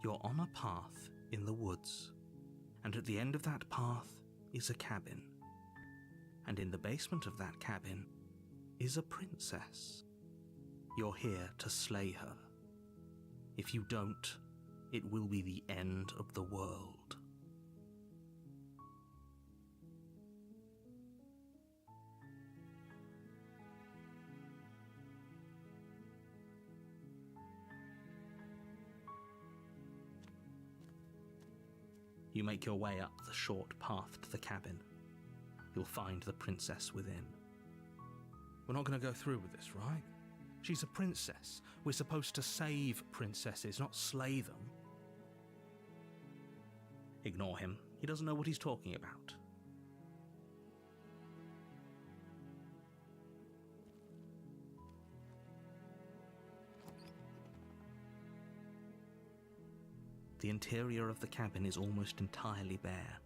You're on a path in the woods, and at the end of that path is a cabin. And in the basement of that cabin is a princess. You're here to slay her. If you don't, it will be the end of the world. You make your way up the short path to the cabin. You'll find the princess within. We're not going to go through with this, right? She's a princess. We're supposed to save princesses, not slay them. Ignore him. He doesn't know what he's talking about. The interior of the cabin is almost entirely bare.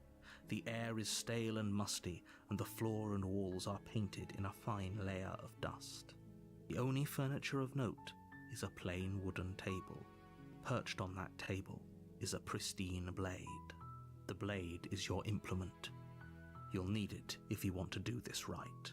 The air is stale and musty, and the floor and walls are painted in a fine layer of dust. The only furniture of note is a plain wooden table. Perched on that table is a pristine blade. The blade is your implement. You'll need it if you want to do this right.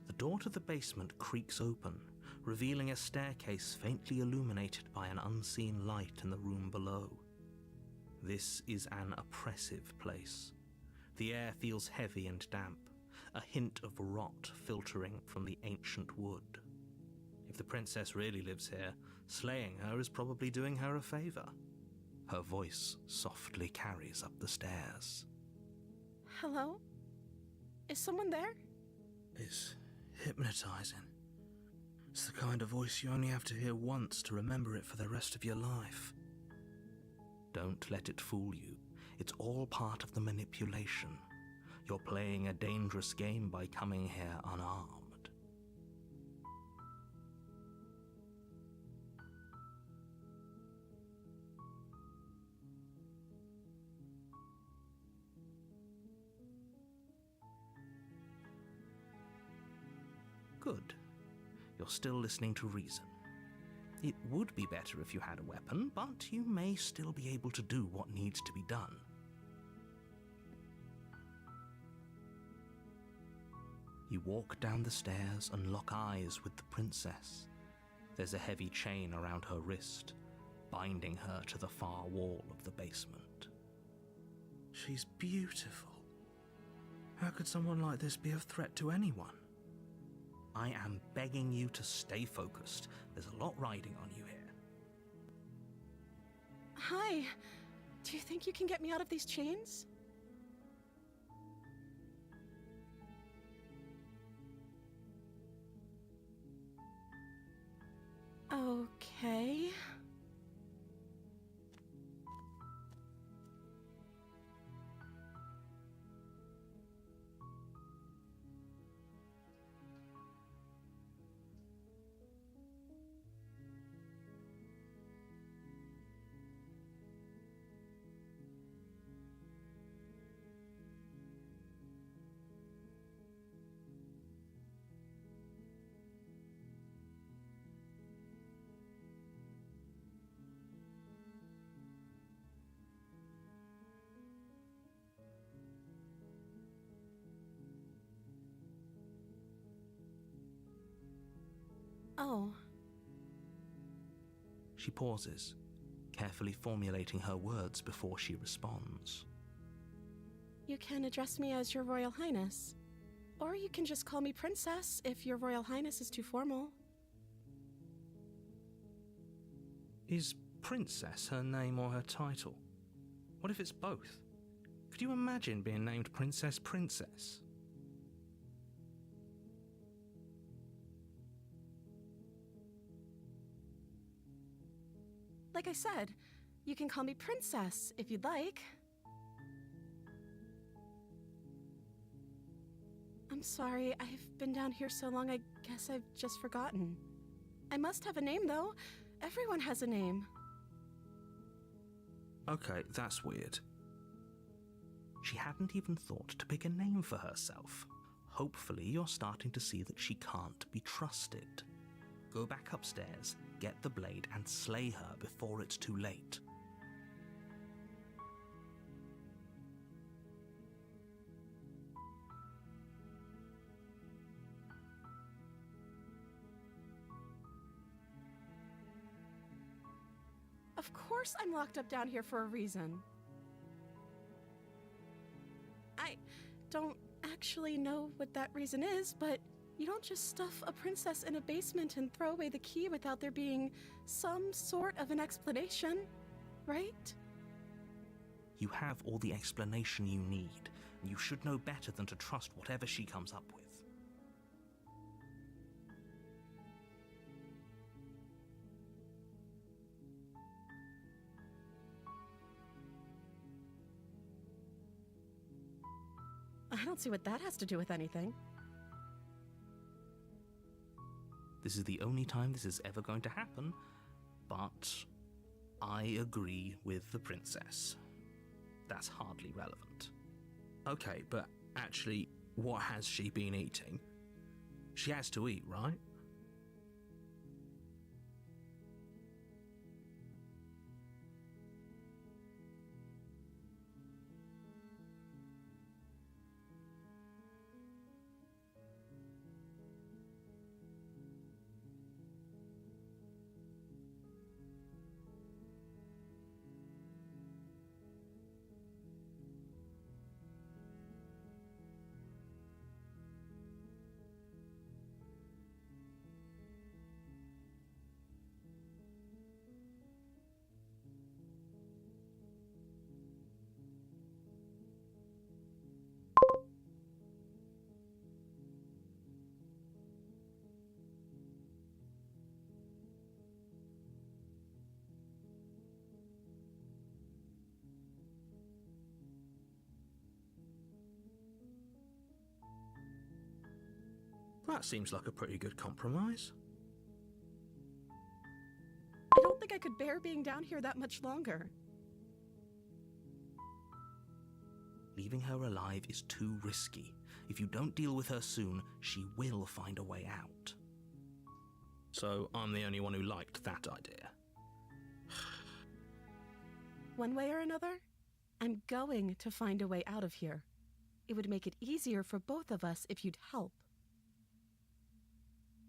The door to the basement creaks open, revealing a staircase faintly illuminated by an unseen light in the room below. This is an oppressive place. The air feels heavy and damp, a hint of rot filtering from the ancient wood. If the princess really lives here, slaying her is probably doing her a favor. Her voice softly carries up the stairs. Hello? Is someone there? It's hypnotizing. It's the kind of voice you only have to hear once to remember it for the rest of your life. Don't let it fool you. It's all part of the manipulation. You're playing a dangerous game by coming here unarmed. Good. You're still listening to reason. It would be better if you had a weapon, but you may still be able to do what needs to be done. You walk down the stairs and lock eyes with the princess. There's a heavy chain around her wrist, binding her to the far wall of the basement. She's beautiful. How could someone like this be a threat to anyone? I am begging you to stay focused. There's a lot riding on you here. Hi. Do you think you can get me out of these chains? Okay. Oh. She pauses, carefully formulating her words before she responds. You can address me as Your Royal Highness. Or you can just call me Princess if Your Royal Highness is too formal. Is Princess her name or her title? What if it's both? Could you imagine being named Princess Princess? Like I said, you can call me Princess if you'd like. I'm sorry, I've been down here so long I guess I've just forgotten. I must have a name though. Everyone has a name. Okay, that's weird. She hadn't even thought to pick a name for herself. Hopefully you're starting to see that she can't be trusted. Go back upstairs, get the blade, and slay her before it's too late. Of course I'm locked up down here for a reason. I don't actually know what that reason is, but you don't just stuff a princess in a basement and throw away the key without there being some sort of an explanation, right? You have all the explanation you need, and you should know better than to trust whatever she comes up with. I don't see what that has to do with anything. This is the only time this is ever going to happen, but I agree with the princess. That's hardly relevant. Okay, but actually, what has she been eating? She has to eat, right? That seems like a pretty good compromise. I don't think I could bear being down here that much longer. Leaving her alive is too risky. If you don't deal with her soon, she will find a way out. So I'm the only one who liked that idea. One way or another, I'm going to find a way out of here. It would make it easier for both of us if you'd help.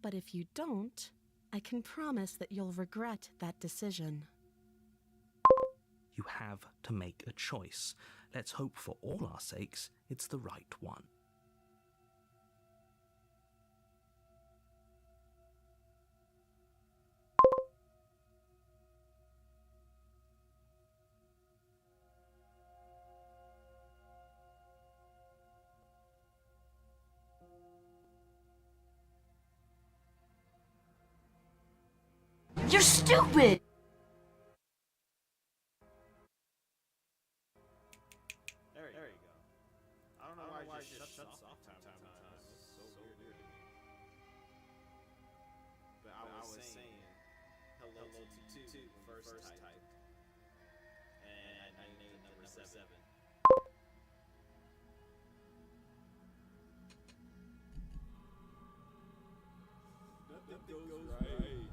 But if you don't, I can promise that you'll regret that decision. You have to make a choice. Let's hope for all our sakes it's the right one. You're stupid! There you go. I don't know why it just shuts off time to time. It's so weird to me. But I was saying hello to you too when first typed. And I named the number 7. Nothing goes right.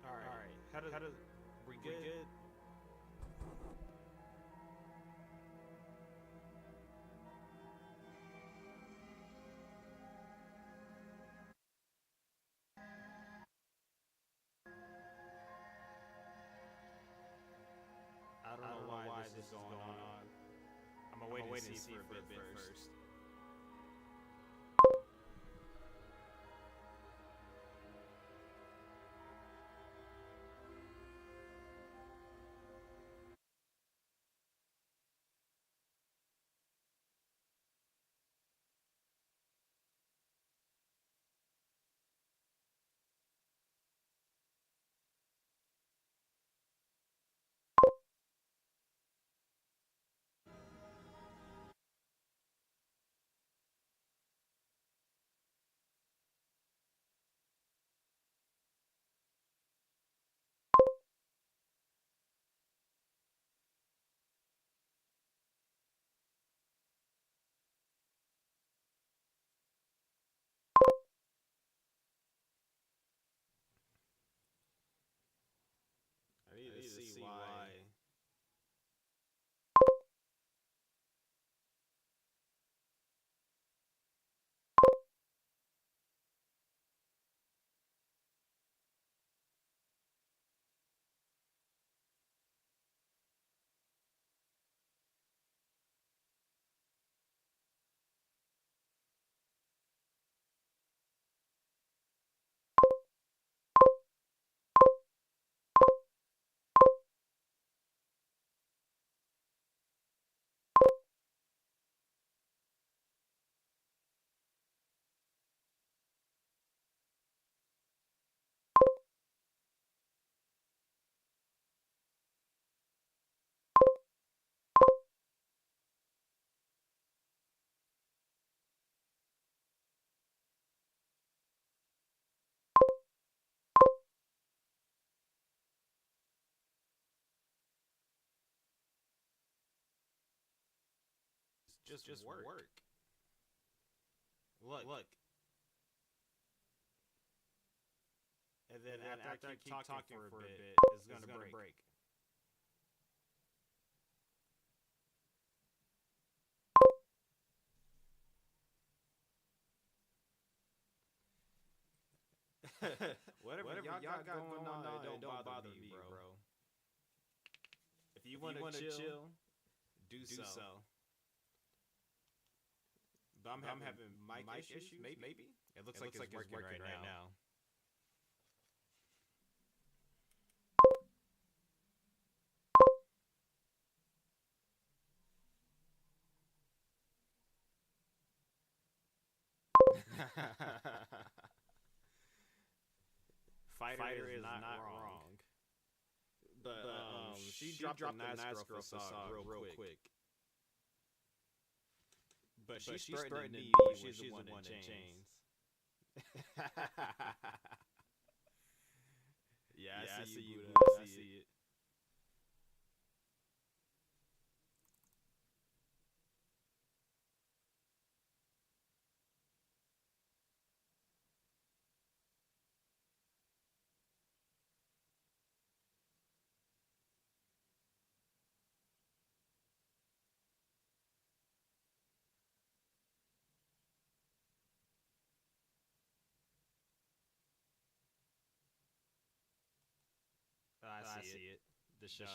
Alright. How does we good? I don't know why this is going on. I'm gonna wait and see for a bit first. just work. Look. And then after I keep talking for a bit, it's gonna break. Whatever y'all got going on, it don't bother me, bro. If you wanna chill, do so. But I'm having mic issues, maybe? It looks like it's working right now. Fighter is not wrong. But she dropped a nice girl facade real quick. But she's threatening me when she's the one in chains. Yeah, I see you, Buddha. I see it. I see it. The shot.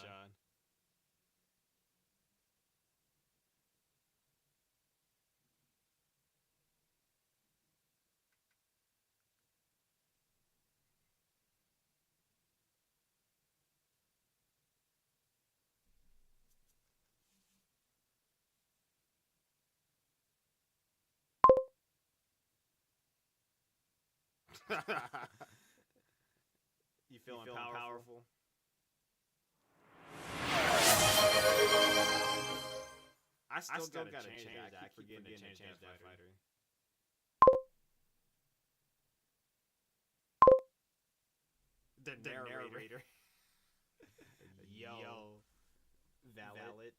You feeling powerful? I still gotta change that. I keep forgetting to change that fighter. The narrator. Yo. Valid.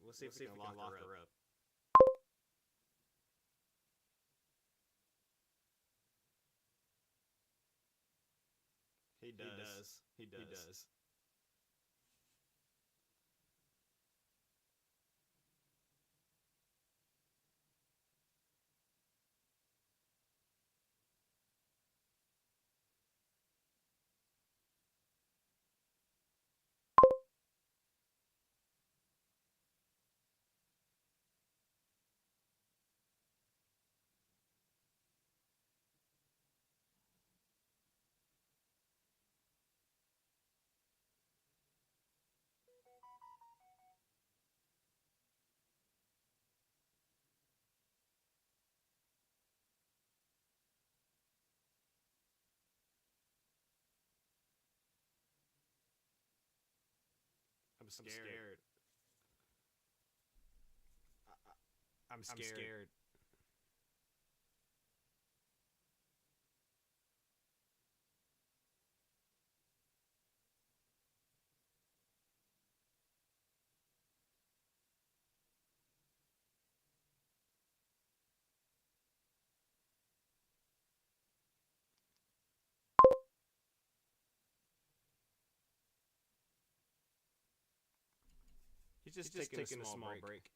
We'll see if we can lock her up. He does. I'm scared. I'm scared. He's just taking a small break.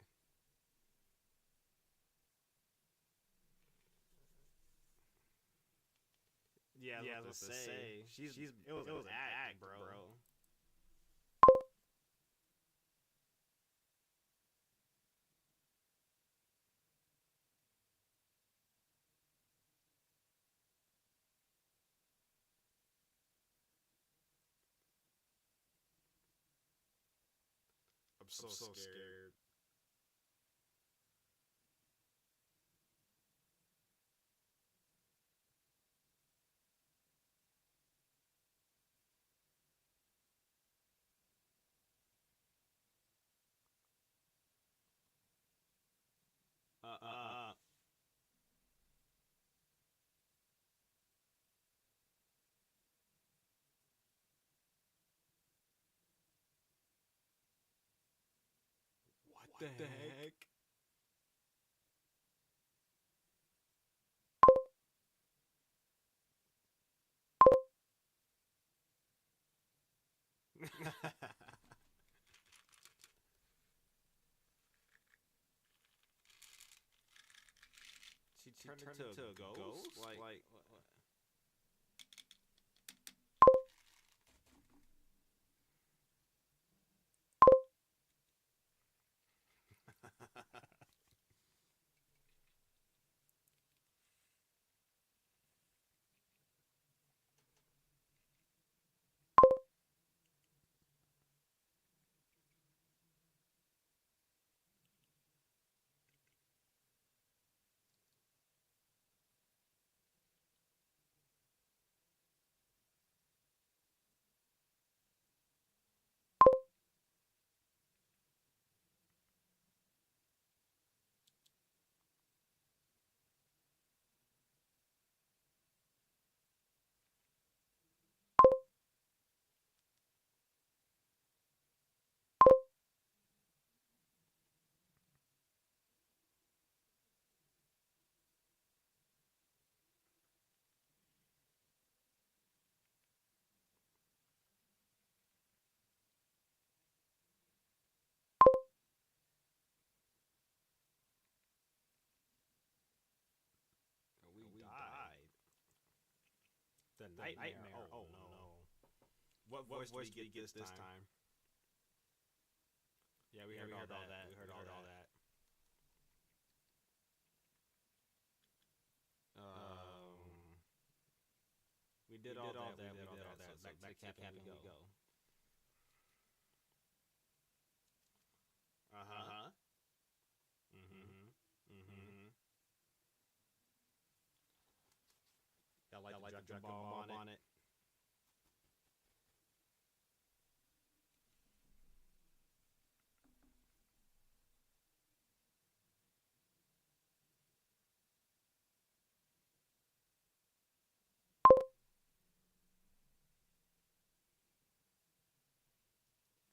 Yeah, let's say it was an act, bro. I'm so scared. What the heck? She turned into a ghost? Like what? We died. The nightmare. Oh no. What voice did we get this time? Yeah, we heard all that. We heard all that. We did all that. So back to cabin we go. Uh-huh. Got like the Dragon Ball on it.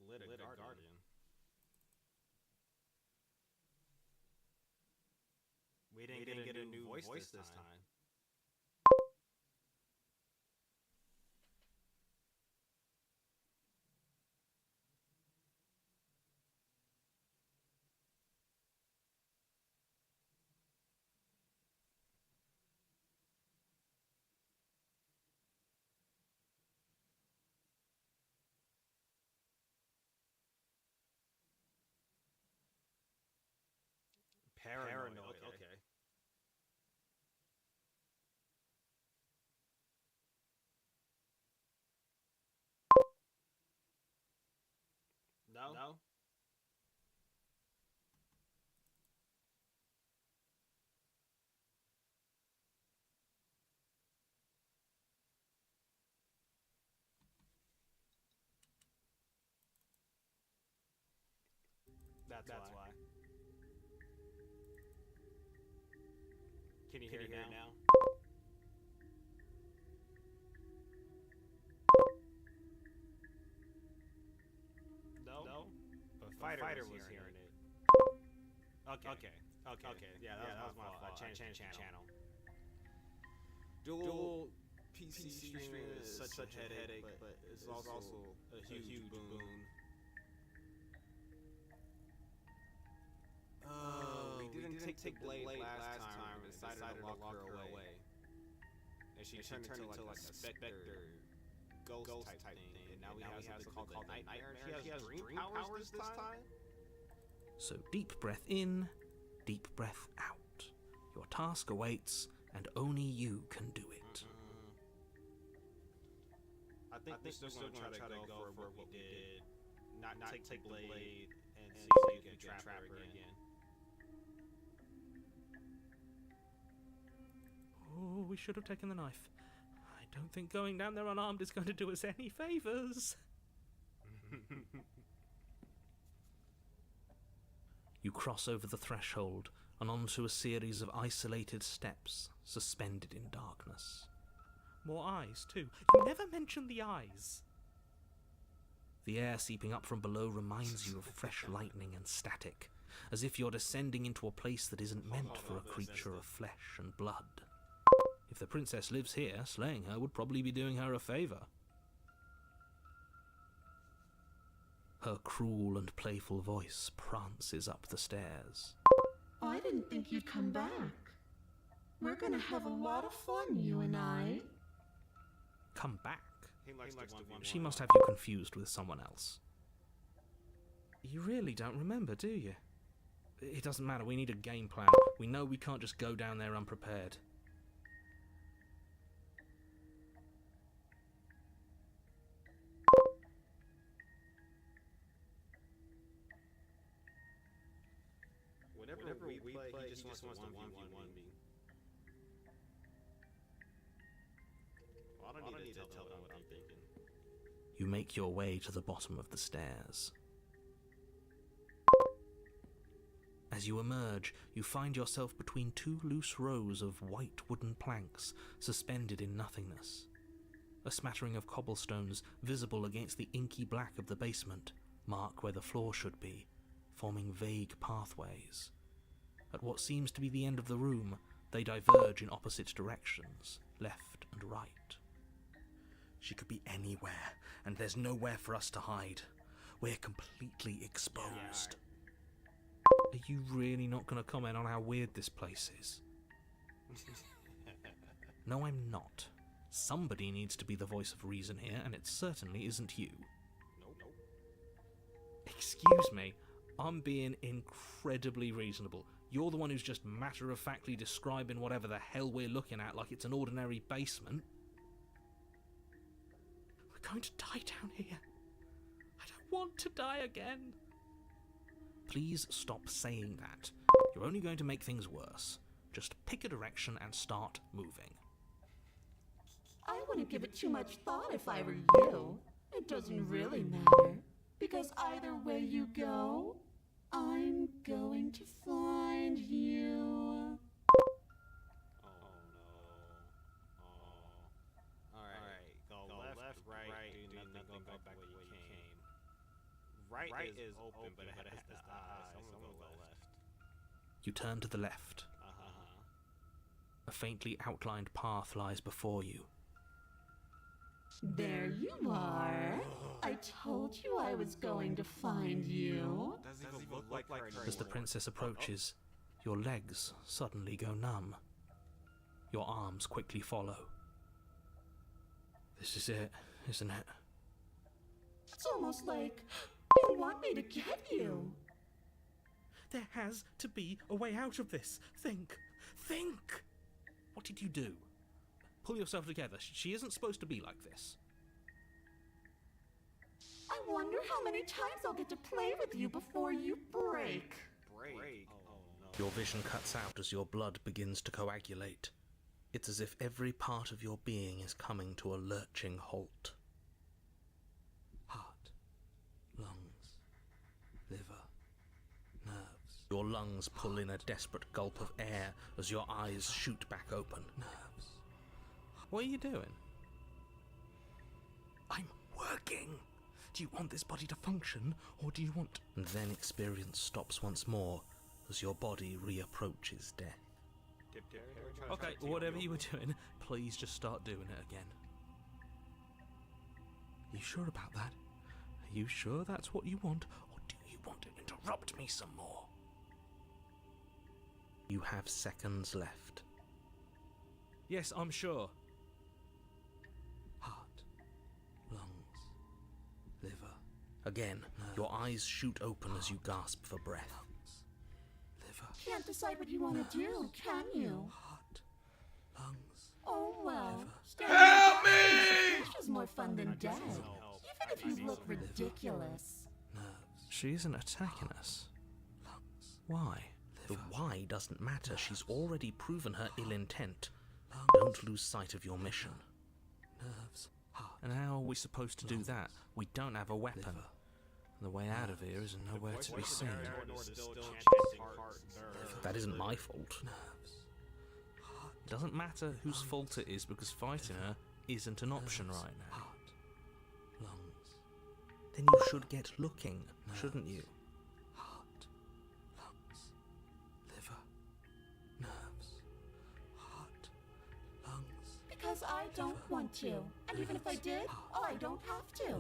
Lit a guardian. We didn't get a new voice this time. Paranoid. Okay. No. That's why. Can you hear it now? No. But Fighter was hearing it. Okay. Yeah, that was my fault. I changed the channel. Dual PC streaming is such a headache, but it's also a huge boon. We didn't take the blade last time and decided to lock her away. And she turned into like a specter, ghost type thing. And now we have something called the nightmare. She has dream powers this time? So deep breath in, deep breath out. Your task awaits, and only you can do it. I think we're still going to try to go for what we did. Not take the blade and see if we can trap her again. Oh, we should have taken the knife. I don't think going down there unarmed is going to do us any favours. You cross over the threshold and onto a series of isolated steps suspended in darkness. More eyes, too. You never mention the eyes. The air seeping up from below reminds you of fresh lightning and static, as if you're descending into a place that isn't meant for a creature of flesh and blood. If the princess lives here, slaying her would probably be doing her a favour. Her cruel and playful voice prances up the stairs. I didn't think you'd come back. We're gonna have a lot of fun, you and I. Come back? He likes to 1v1. She must have you confused with someone else. You really don't remember, do you? It doesn't matter, we need a game plan. We know we can't just go down there unprepared. Whenever we play, he just wants to 1v1 me. Well, I don't need to tell them what I'm thinking. You make your way to the bottom of the stairs. As you emerge, you find yourself between two loose rows of white wooden planks suspended in nothingness. A smattering of cobblestones visible against the inky black of the basement mark where the floor should be, forming vague pathways. At what seems to be the end of the room, they diverge in opposite directions, left and right. She could be anywhere, and there's nowhere for us to hide. We're completely exposed. Are you really not going to comment on how weird this place is? No, I'm not. Somebody needs to be the voice of reason here, and it certainly isn't you. Nope. Excuse me, I'm being incredibly reasonable. You're the one who's just matter-of-factly describing whatever the hell we're looking at like it's an ordinary basement. We're going to die down here. I don't want to die again. Please stop saying that. You're only going to make things worse. Just pick a direction and start moving. I wouldn't give it too much thought if I were you. It doesn't really matter. Because either way you go, I'm going to find you. Oh no. Alright. Go left, right, do nothing, go back the way you came. Right is open, but it has the eyes, so I'm gonna go left. You turn to the left. A faintly outlined path lies before you. There you are. I told you I was going to find you. Doesn't even look like her As the princess approaches, your legs suddenly go numb. Your arms quickly follow. This is it, isn't it? It's almost like you want me to get you. There has to be a way out of this. Think! Think! What did you do? Pull yourself together. She isn't supposed to be like this. I wonder how many times I'll get to play with you before you break. break. Oh no. Your vision cuts out as your blood begins to coagulate. It's as if every part of your being is coming to a lurching halt. Heart, lungs, liver, nerves. Your lungs pull in a desperate gulp of air as your eyes shoot back open. Nerves. What are you doing? I'm working. Do you want this body to function, or do you want... And then experience stops once more as your body reapproaches death. Okay, whatever you were doing, please just start doing it again. Are you sure about that? Are you sure that's what you want, or do you want to interrupt me some more? You have seconds left. Yes, I'm sure. Heart, lungs, liver. Again, your eyes shoot open as you gasp for breath. Liver. Can't decide what you want to do, can you? Heart, lungs. Oh well. Help me! Is more fun than dead. Even if you look ridiculous. Nerves. She isn't attacking us. Lungs. Why? The why doesn't matter. She's already proven her ill intent. Don't lose sight of your mission. Nerves. And how are we supposed to do that? We don't have a weapon. The way out of here is nowhere to be seen. That isn't my fault. It doesn't matter whose fault it is because fighting her isn't an option right now. Lungs. Then you should get looking, shouldn't you? Heart, don't want to. And even if I did, I don't have to.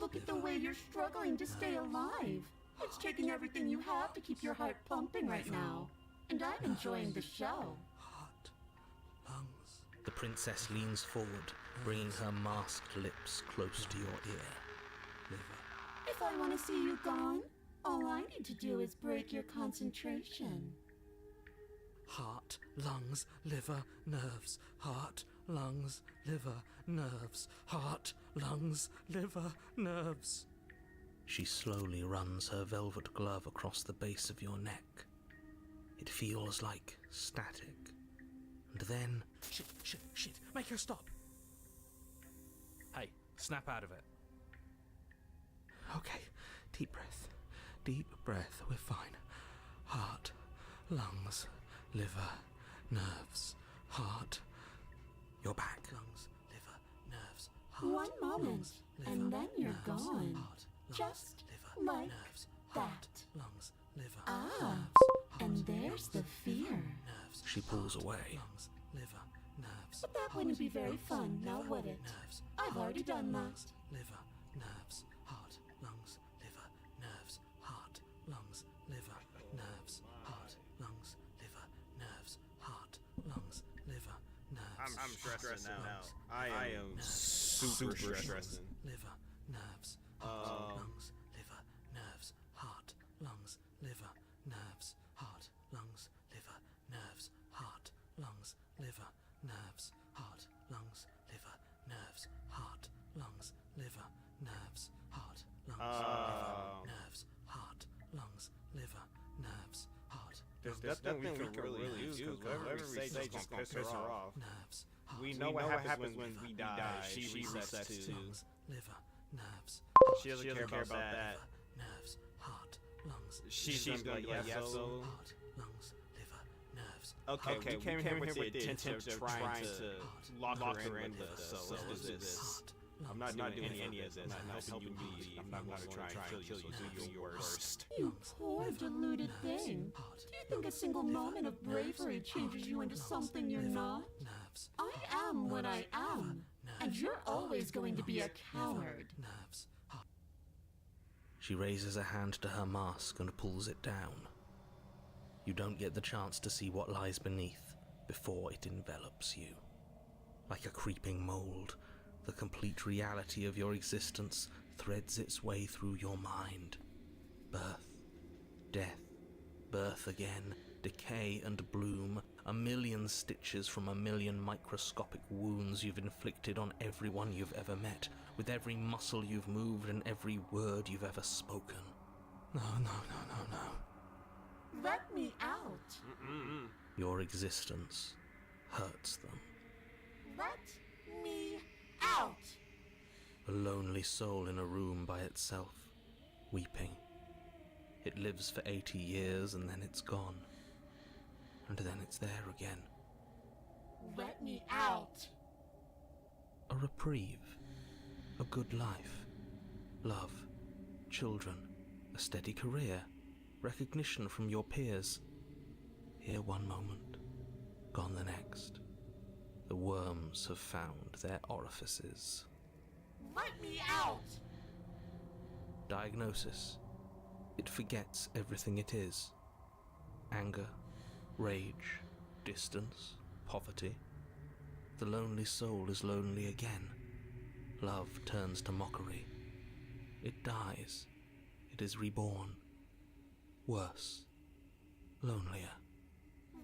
Look at the way you're struggling to stay alive. It's taking everything you have to keep your heart pumping right now. And I'm enjoying the show. Heart, lungs. The princess leans forward, bringing her masked lips close to your ear. Liver. If I want to see you gone, all I need to do is break your concentration. Heart, lungs, liver, nerves. Heart, lungs, liver, nerves. Heart, lungs, liver, nerves. She slowly runs her velvet glove across the base of your neck. It feels like static. And then... Shit, make her stop! Hey, snap out of it. Okay, deep breath, we're fine. Heart, lungs, liver, nerves, heart. You're back. Lungs, liver, nerves, heart. One moment, lungs, liver, and then you're nerves, gone. Heart, lungs, Just liver, like nerves, that. heart, lungs, liver, Ah, nerves, and heart, there's lungs, the fear. nerves. She pulls away. Lungs, liver, nerves. But that wouldn't be very fun, now would it? Nerves. I've already done that. Lungs, liver, nerves, heart, lungs, liver, nerves, heart, lungs, liver, nerves, heart, lungs, liver, nerves, heart, lungs, liver, nerves. I'm stressing now. Lungs, I am super stressing. liver, nerves, heart, lungs, liver, nerves, heart, lungs, liver, nerves, heart, lungs, liver, nerves, heart, lungs, liver, nerves, heart, lungs, liver, nerves, heart, lungs, liver, nerves, heart, lungs, liver, nerves, heart, lungs, liver, nerves, heart. There's nothing we can really do because whatever we say just gonna piss her off. Nerves, heart, We know what happens when we die. She resets too. lungs, liver, nerves, She doesn't care about that. nerves, heart, lungs. She's gonna be like, yeah, so... Heart, lungs, liver, nerves. Okay, we came here with the intention of trying to lock her in with us, so let's do this. Heart, I'm not doing any of this. I'm not helping you leave. I'm not gonna try and kill you, so do your worst. You poor deluded thing. heart, Do you think a single moment of bravery changes you into something you're not? nerves, I am what I am, and you're always going to be a coward. nerves. Heart. She raises a hand to her mask and pulls it down. You don't get the chance to see what lies beneath before it envelops you. Like a creeping mold, the complete reality of your existence threads its way through your mind. Birth, death, birth again, decay and bloom, a million stitches from a million microscopic wounds you've inflicted on everyone you've ever met, with every muscle you've moved and every word you've ever spoken. No. Let me out. Your existence hurts them. Let me out. A lonely soul in a room by itself, weeping. It lives for 80 years and then it's gone. And then it's there again. Let me out. A reprieve. A good life. Love. Children. A steady career. Recognition from your peers. Here one moment, gone the next. The worms have found their orifices. Let me out. Diagnosis. It forgets everything it is. Anger, rage, distance, poverty. The lonely soul is lonely again. Love turns to mockery. It dies. It is reborn. Worse. Lonelier.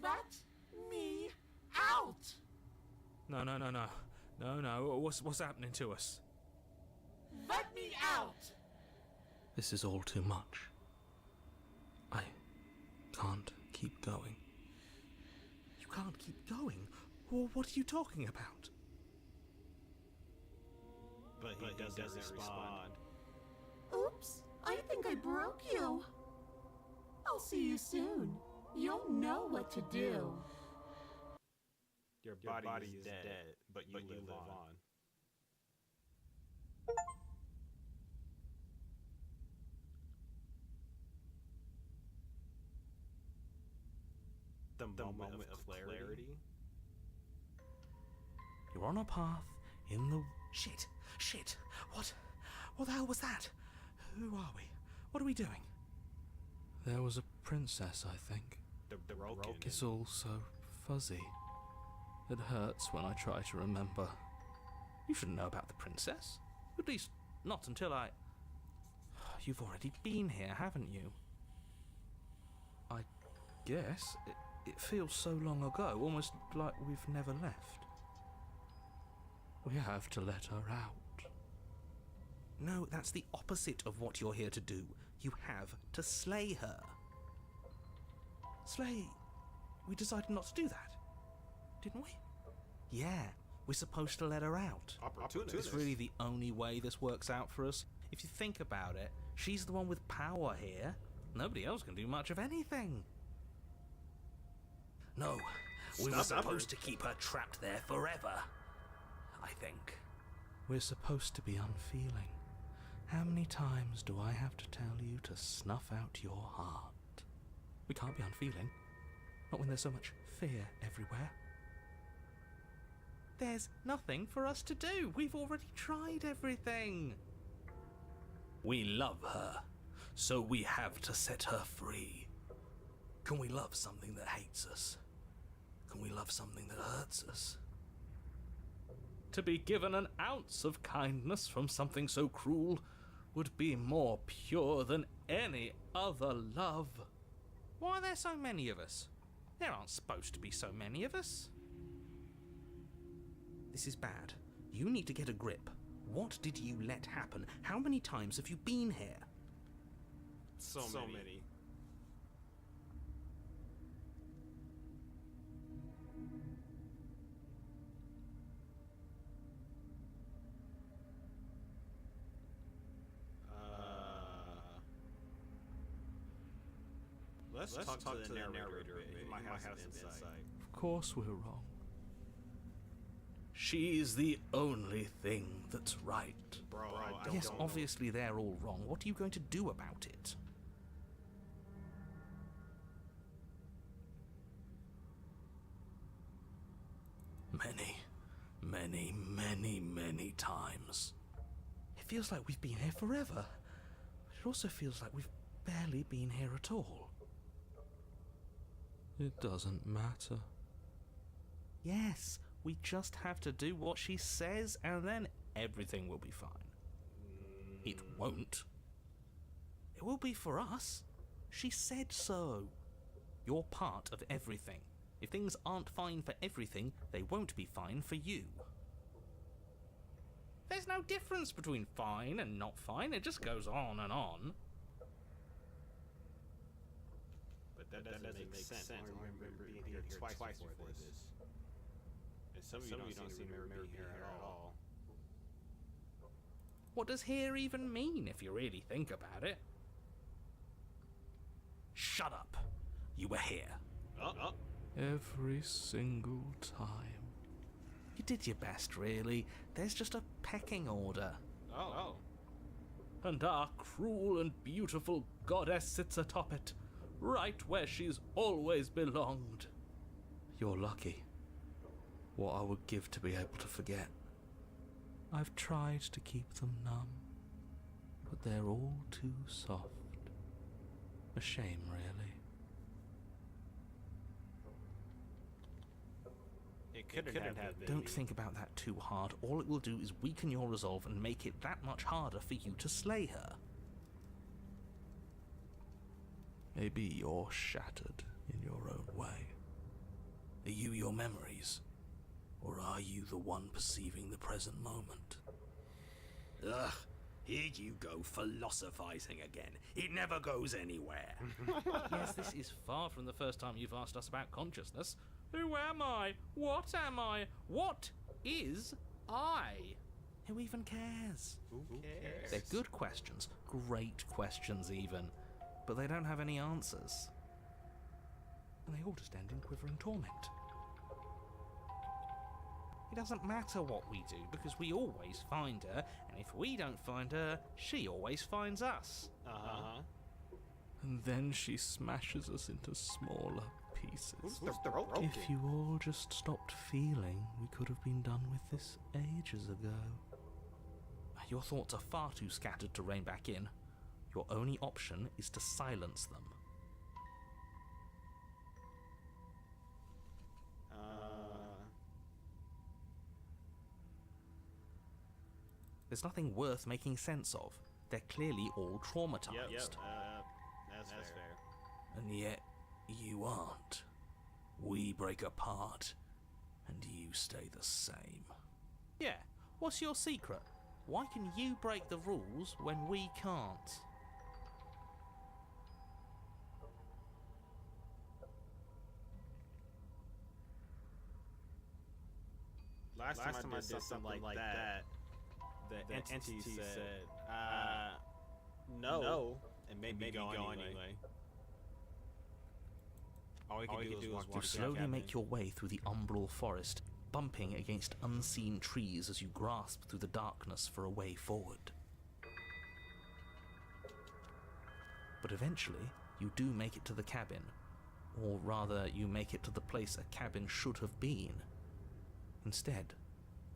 Let me out. No. What's happening to us? Let me out. This is all too much. I can't keep going. You can't keep going? Well, what are you talking about? But he doesn't respond. Oops, I think I broke you. I'll see you soon. You'll know what to do. Your body is dead, but you live on. The moment of clarity. You're on a path in the... Shit! Shit! What the hell was that? Who are we? What are we doing? There was a princess, I think. The broken. It's all so fuzzy. It hurts when I try to remember. You shouldn't know about the princess. At least, not until I... You've already been here, haven't you? I guess. It feels so long ago, almost like we've never left. We have to let her out. No, that's the opposite of what you're here to do. You have to slay her. Slay? We decided not to do that, didn't we? Yeah, we're supposed to let her out. Opportunist. It's really the only way this works out for us. If you think about it, she's the one with power here. Nobody else can do much of anything. No, we were supposed to keep her trapped there forever, I think. We're supposed to be unfeeling. How many times do I have to tell you to snuff out your heart? We can't be unfeeling. Not when there's so much fear everywhere. There's nothing for us to do. We've already tried everything. We love her, so we have to set her free. Can we love something that hates us? Can we love something that hurts us? To be given an ounce of kindness from something so cruel would be more pure than any other love. Why are there so many of us? There aren't supposed to be so many of us. This is bad. You need to get a grip. What did you let happen? How many times have you been here? So many. Let's talk to the narrator a bit. He might have some insight. Of course we're wrong. She's the only thing that's right. Bro, I Yes, don't obviously they're all wrong. What are you going to do about it? Many times. It feels like we've been here forever, but it also feels like we've barely been here at all. It doesn't matter. Yes, we just have to do what she says and then everything will be fine. It won't. It will be for us. She said so. You're part of everything. If things aren't fine for everything, they won't be fine for you. There's no difference between fine and not fine. It just goes on and on. But that doesn't make sense. I remember being here twice before this. And some of you don't seem to remember being here at all. What does here even mean if you really think about it? Shut up. You were here. Every single time. You did your best, really. There's just a pecking order. Oh. And our cruel and beautiful goddess sits atop it, right where she's always belonged. You're lucky. What I would give to be able to forget. I've tried to keep them numb, but they're all too soft. A shame, really. It couldn't have been. Don't think about that too hard. All it will do is weaken your resolve and make it that much harder for you to slay her. Maybe you're shattered in your own way. Are you your memories? Or are you the one perceiving the present moment? Ugh, here you go philosophizing again. It never goes anywhere. Yes, this is far from the first time you've asked us about consciousness. Who am I? What am I? What is I? Who even cares? Who cares? They're good questions, great questions even, but they don't have any answers. And they all just end in quivering torment. It doesn't matter what we do, because we always find her, and if we don't find her, she always finds us. Uh-huh. And then she smashes us into smaller pieces. Who's throat broken? If you all just stopped feeling, we could have been done with this ages ago. Your thoughts are far too scattered to rein back in. Your only option is to silence them. There's nothing worth making sense of. They're clearly all traumatized. That's fair. And yet, you aren't. We break apart, and you stay the same. Yeah, what's your secret? Why can you break the rules when we can't? Last time I did something like that, the entity said, no, and made me go anyway. All we could do was You walk slowly make your way through the umbral forest, bumping against unseen trees as you grasp through the darkness for a way forward. But eventually, you do make it to the cabin. Or rather, you make it to the place a cabin should have been. Instead,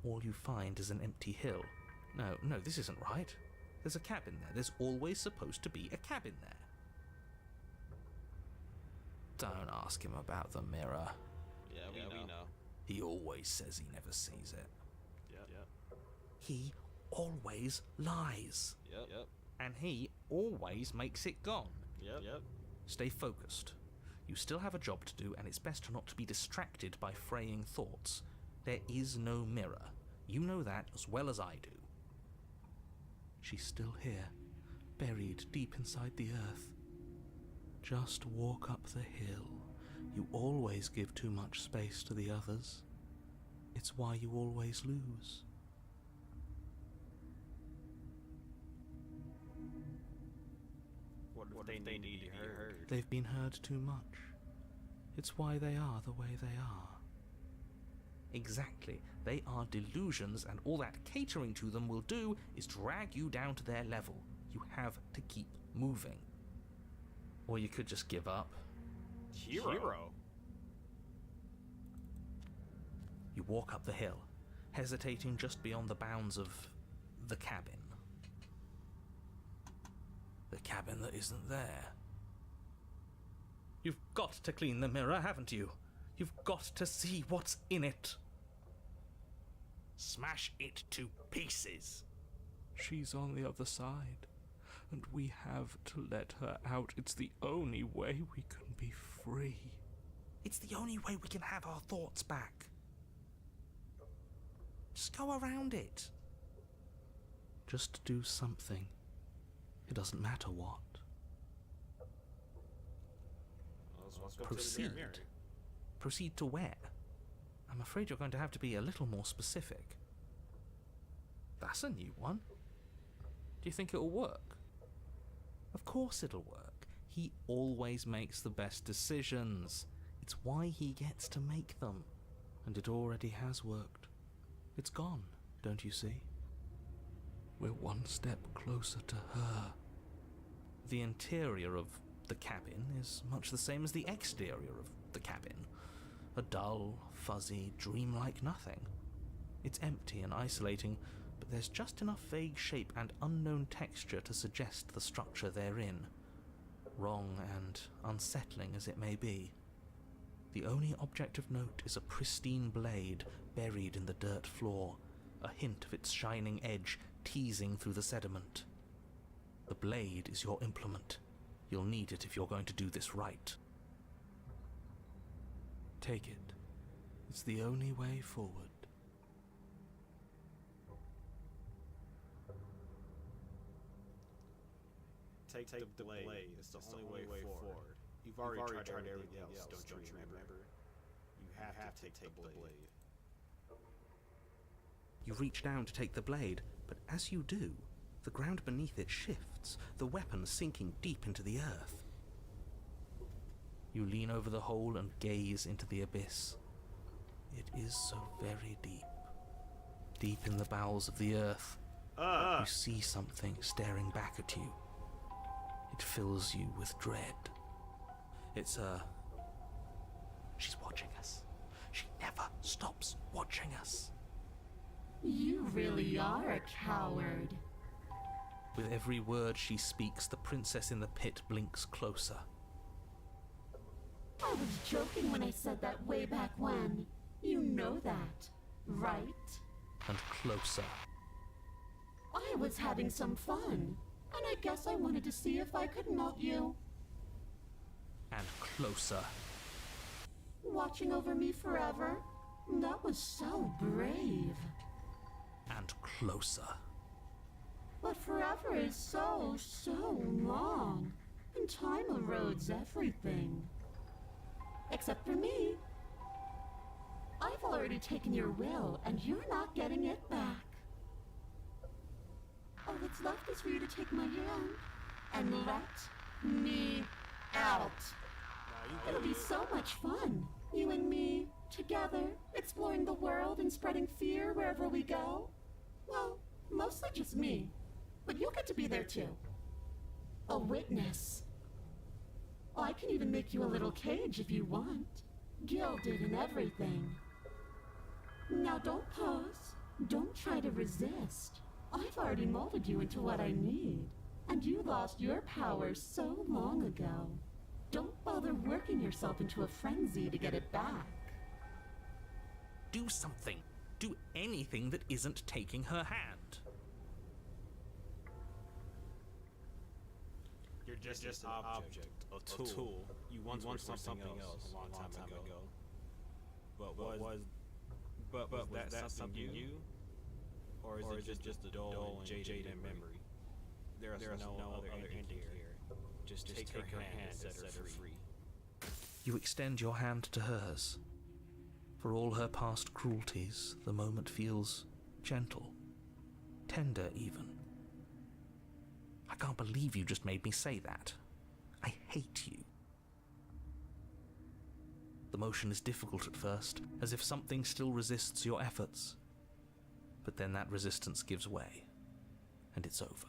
all you find is an empty hill. No, this isn't right. There's a cabin there. There's always supposed to be a cabin there. Don't ask him about the mirror. Yeah, we know. He always says he never sees it. Yep. He always lies. Yep. And he always makes it gone. Yep. Stay focused. You still have a job to do, and it's best not to be distracted by fraying thoughts. There is no mirror. You know that as well as I do. She's still here, buried deep inside the earth. Just walk up the hill. You always give too much space to the others. It's why you always lose. What if they need to be heard? They've been heard too much. It's why they are the way they are. Exactly. They are delusions, and all that catering to them will do is drag you down to their level. You have to keep moving. Or you could just give up. Hero? You walk up the hill, hesitating just beyond the bounds of the cabin. The cabin that isn't there. You've got to clean the mirror, haven't you? You've got to see what's in it. Smash it to pieces. She's on the other side, and we have to let her out. It's the only way we can be free. It's the only way we can have our thoughts back. Just go around it. Just do something. It doesn't matter what. Let's go Proceed. To the mirror. Proceed to where? I'm afraid you're going to have to be a little more specific. That's a new one. Do you think it'll work? Of course it'll work. He always makes the best decisions. It's why he gets to make them. And it already has worked. It's gone, don't you see? We're one step closer to her. The interior of the cabin is much the same as the exterior of the cabin. A dull, fuzzy, dreamlike nothing. It's empty and isolating, but there's just enough vague shape and unknown texture to suggest the structure they're in. Wrong and unsettling as it may be. The only object of note is a pristine blade buried in the dirt floor, a hint of its shining edge teasing through the sediment. The blade is your implement. You'll need it if you're going to do this right. Take it. It's the only way forward. Take the blade. It's the only way forward. You've already tried everything else, don't you remember? You have to take the blade. You reach down to take the blade, but as you do, the ground beneath it shifts, the weapon sinking deep into the earth. You lean over the hole and gaze into the abyss. It is so very deep. Deep in the bowels of the earth, you see something staring back at you. It fills you with dread. It's a She's watching us. She never stops watching us. You really are a coward. With every word she speaks, the princess in the pit blinks closer. I was joking when I said that way back when. You know that, right? And closer. I was having some fun, and I guess I wanted to see if I could melt you. And closer. Watching over me forever? That was so brave. And closer. But forever is so long. And time erodes everything. Except for me. I've already taken your will, and you're not getting it back. All that's left is for you to take my hand and let me out. It'll be so much fun. You and me, together, exploring the world and spreading fear wherever we go. Well, mostly just me. But you'll get to be there too. A witness. I can even make you a little cage if you want. Gilded and everything. Now don't pause. Don't try to resist. I've already molded you into what I need. And you lost your power so long ago. Don't bother working yourself into a frenzy to get it back. Do something. Do anything that isn't taking her hand. You're just an object, a tool. You once were something else a long time ago. But was that something you? Or is it just a dull and jaded memory? There is no other ending here. Just take her hand and set her free. You extend your hand to hers. For all her past cruelties, the moment feels gentle, tender even. I can't believe you just made me say that. I hate you. The motion is difficult at first, as if something still resists your efforts. But then that resistance gives way, and it's over.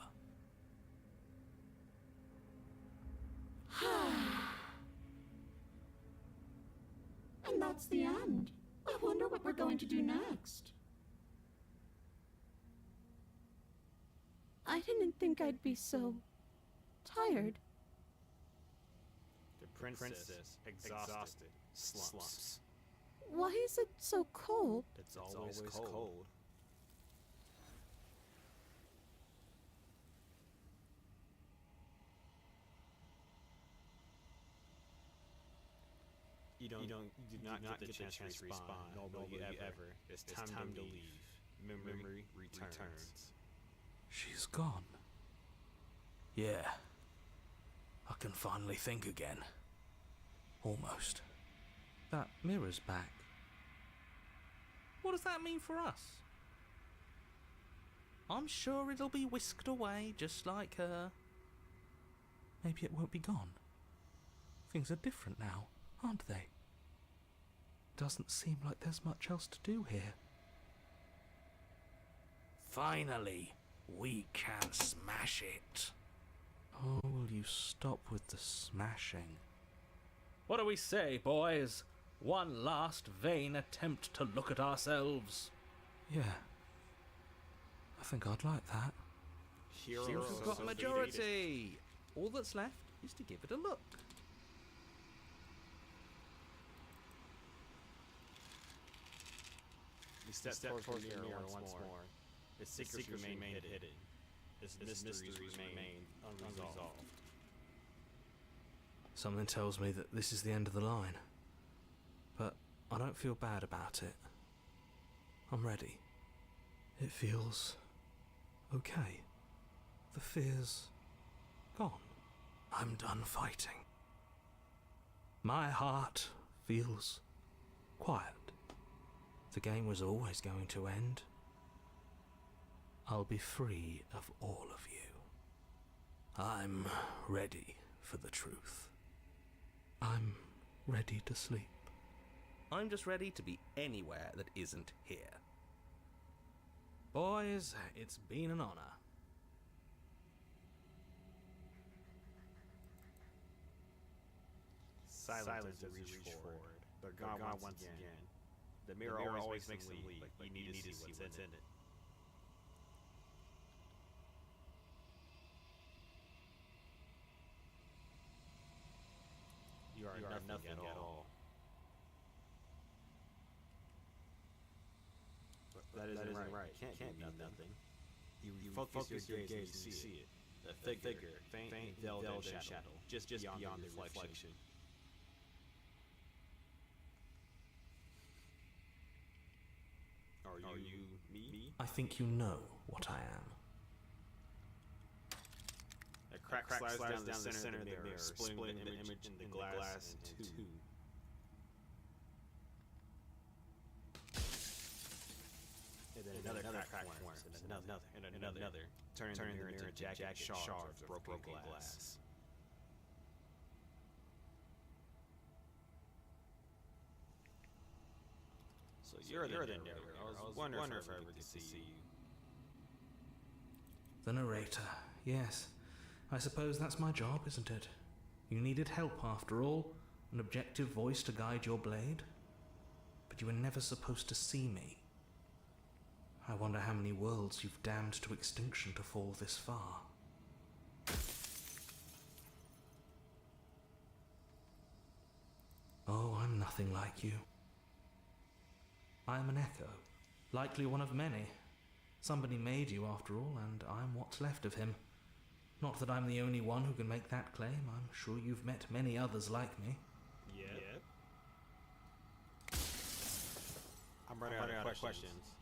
And that's the end. I wonder what we're going to do next. I didn't think I'd be so tired. The princess, exhausted, slumps. Why is it so cold? It's always cold. You do not get the chance to respond, nor will you ever. It's time to leave. Memory returns. She's gone. Yeah. I can finally think again. Almost. That mirror's back. What does that mean for us? I'm sure it'll be whisked away just like her. Maybe it won't be gone. Things are different now, aren't they? Doesn't seem like there's much else to do here. Finally, we can smash it. Oh, will you stop with the smashing? What do we say, boys? One last vain attempt to look at ourselves. Yeah. I think I'd like that. Heroes We've got a majority. All that's left is to give it a look. You step towards the mirror once more. Its secrets remain hidden. Its mysteries remain unresolved. Something tells me that this is the end of the line. But I don't feel bad about it. I'm ready. It feels okay. The fear's gone. I'm done fighting. My heart feels quiet. The game was always going to end. I'll be free of all of you. I'm ready for the truth. I'm ready to sleep. I'm just ready to be anywhere that isn't here. Boys, it's been an honor. Silent as we reach forward. They're gone once again. The mirror always makes them leave, but you need to see what's in it. You are nothing at all. That isn't right. Can't be nothing. You focus your gaze and you see it. A figure, faint veiled in shadow, just beyond the reflection. Are you me? I think you know what I am. A crack slides down the center of the mirror, splitting the image in the glass in two. And then another crack forms, and another, turning the mirror into jagged shards of broken glass. So you're the narrator. I was wondering if I ever get to see you. The narrator, yes. I suppose that's my job, isn't it? You needed help after all, an objective voice to guide your blade. But you were never supposed to see me. I wonder how many worlds you've damned to extinction to fall this far. Oh, I'm nothing like you. I am an echo, likely one of many. Somebody made you after all, and I'm what's left of him. Not that I'm the only one who can make that claim. I'm sure you've met many others like me. Yep. I'm running out of questions.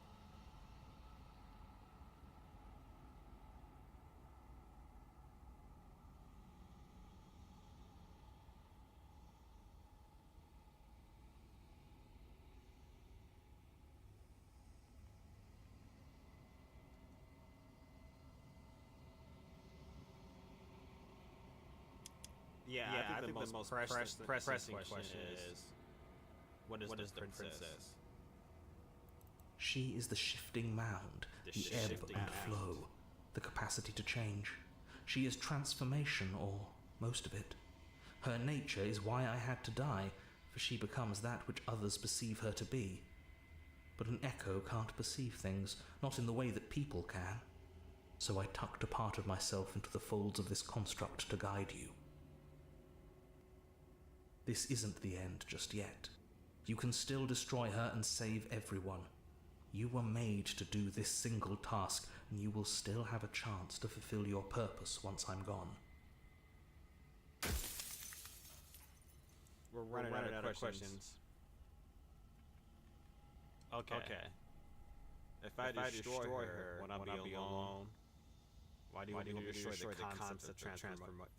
Yeah, I think the most pressing question is, what is the princess? She is the shifting mound, the ebb and flow, the capacity to change. She is transformation, or most of it. Her nature is why I had to die, for she becomes that which others perceive her to be. But an echo can't perceive things, not in the way that people can. So I tucked a part of myself into the folds of this construct to guide you. This isn't the end just yet. You can still destroy her and save everyone. You were made to do this single task, and you will still have a chance to fulfill your purpose once I'm gone. We're running out of questions. Okay. If I destroy her, when I be alone, why do you want to destroy the concept of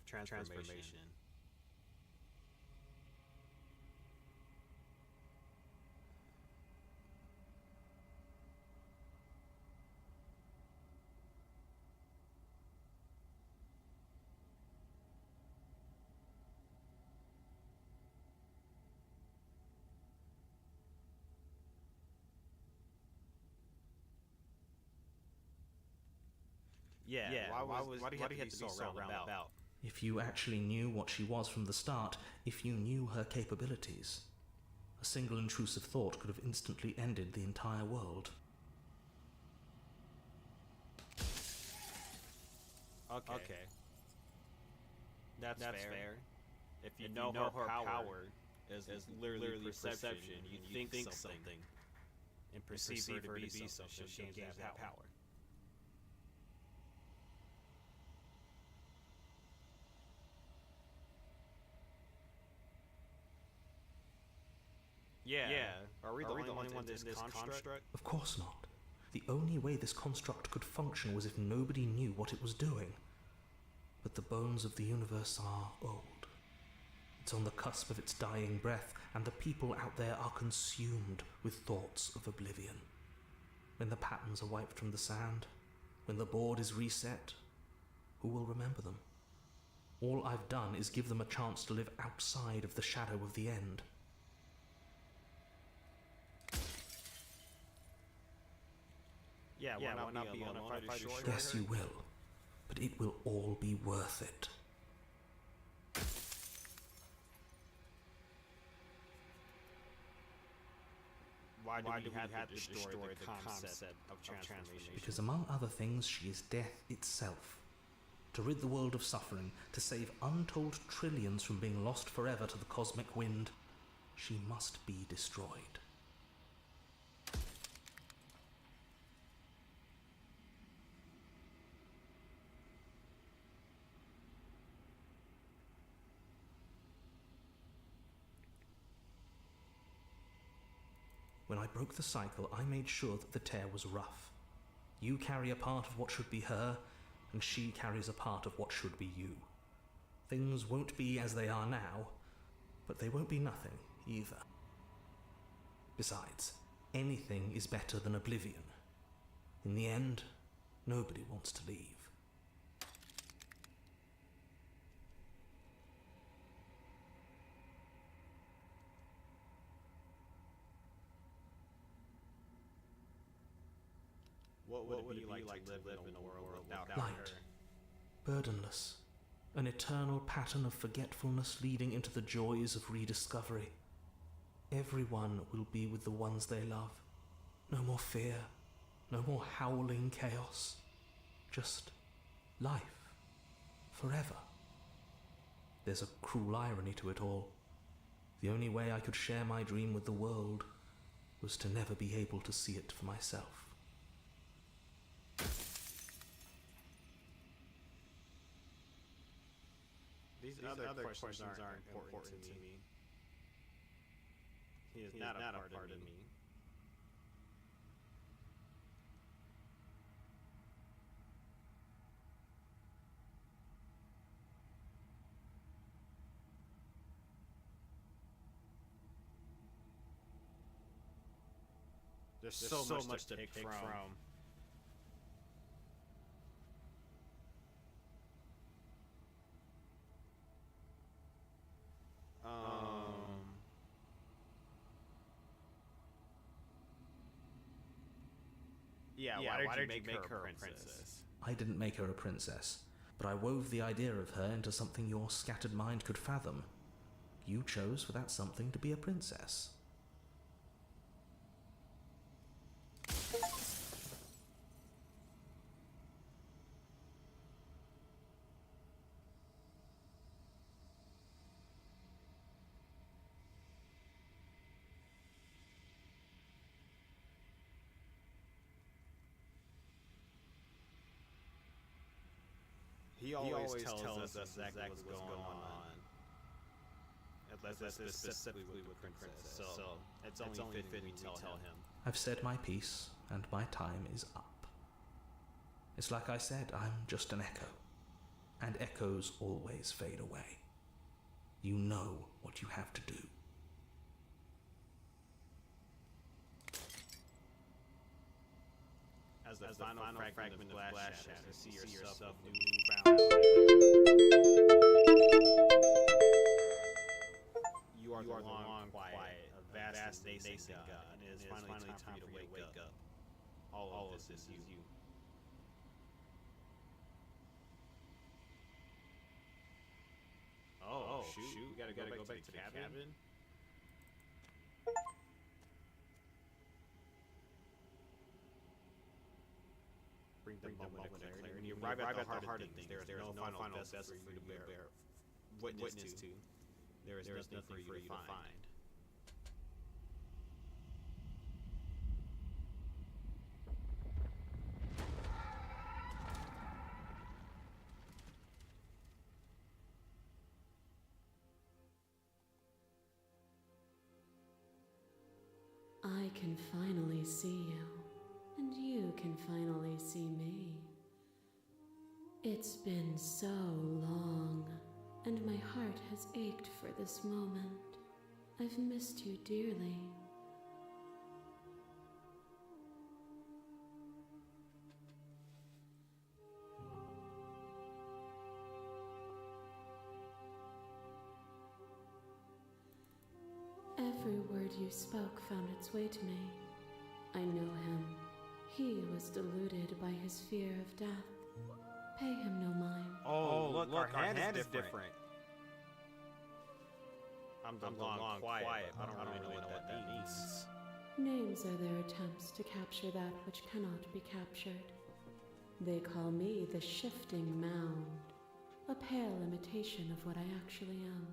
transformation? Yeah. Why do you have to be so roundabout? If you actually knew what she was from the start, if you knew her capabilities, a single intrusive thought could have instantly ended the entire world. Okay. That's fair. If you know her power is literally perception, you think something and perceive her to be something, so she gains that power. Yeah. Are we the only ones in this construct? Of course not. The only way this construct could function was if nobody knew what it was doing. But the bones of the universe are old. It's on the cusp of its dying breath, and the people out there are consumed with thoughts of oblivion. When the patterns are wiped from the sand, when the board is reset, who will remember them? All I've done is give them a chance to live outside of the shadow of the end. Yeah, why not be alone if I destroy her? Yes, you will. But it will all be worth it. Why do we have to destroy the concept of transformation? Because among other things, she is death itself. To rid the world of suffering, to save untold trillions from being lost forever to the cosmic wind, she must be destroyed. When I broke the cycle, I made sure that the tear was rough. You carry a part of what should be her, and she carries a part of what should be you. Things won't be as they are now, but they won't be nothing either. Besides, anything is better than oblivion. In the end, nobody wants to leave. What would it be like to live in a world without Light, her? burdenless, an eternal pattern of forgetfulness leading into the joys of rediscovery. Everyone will be with the ones they love. No more fear, no more howling chaos. Just life, forever. There's a cruel irony to it all. The only way I could share my dream with the world was to never be able to see it for myself. These other questions aren't important to me. He is not a part of me. There's so much to pick from. Yeah, why did you make her a princess? I didn't make her a princess, but I wove the idea of her into something your scattered mind could fathom. You chose for that something to be a princess. He always tells us exactly what's going on. Unless that's specifically with the princess. So it's only fitting we tell him. I've said my piece, and my time is up. It's like I said, I'm just an echo. And echoes always fade away. You know what you have to do. As the final fragment of flash shatters, you see yourself newfound. You are the long quiet, a vast nascent God, and it is finally time for you to wake up. All of this is you. Oh shoot! You gotta go back to the cabin. Bring the moment of clarity. When you arrive at the heart of things, there is no final vessel for you to bear witness to. There is nothing for you to find. I can finally see you, and you can finally see me. It's been so long, and my heart has ached for this moment. I've missed you dearly. Every word you spoke found its way to me. I know him. He was deluded by his fear of death. Pay him no mind. Oh, look, our hand is different. I'm the long quiet. I don't really know what that means. Names are their attempts to capture that which cannot be captured. They call me the shifting mound, a pale imitation of what I actually am.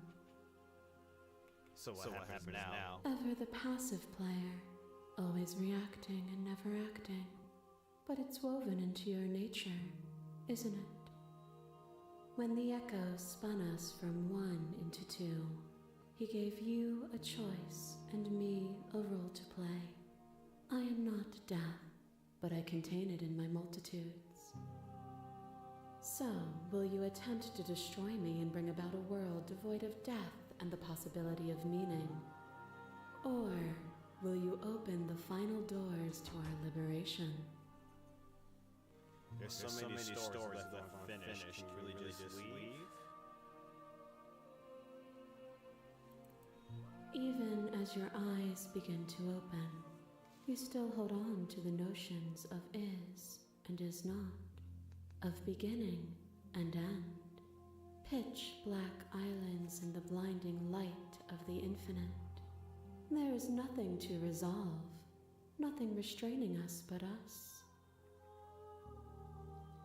So what happens now? Ever the passive player, always reacting and never acting. But it's woven into your nature, isn't it? When the echo spun us from one into two, he gave you a choice and me a role to play. I am not death, but I contain it in my multitudes. So, will you attempt to destroy me and bring about a world devoid of death and the possibility of meaning? Or will you open the final doors to our liberation? There's so many stories left unfinished. Can you really just leave? Even as your eyes begin to open, you still hold on to the notions of is and is not, of beginning and end, pitch black islands in the blinding light of the infinite. There is nothing to resolve, nothing restraining us but us.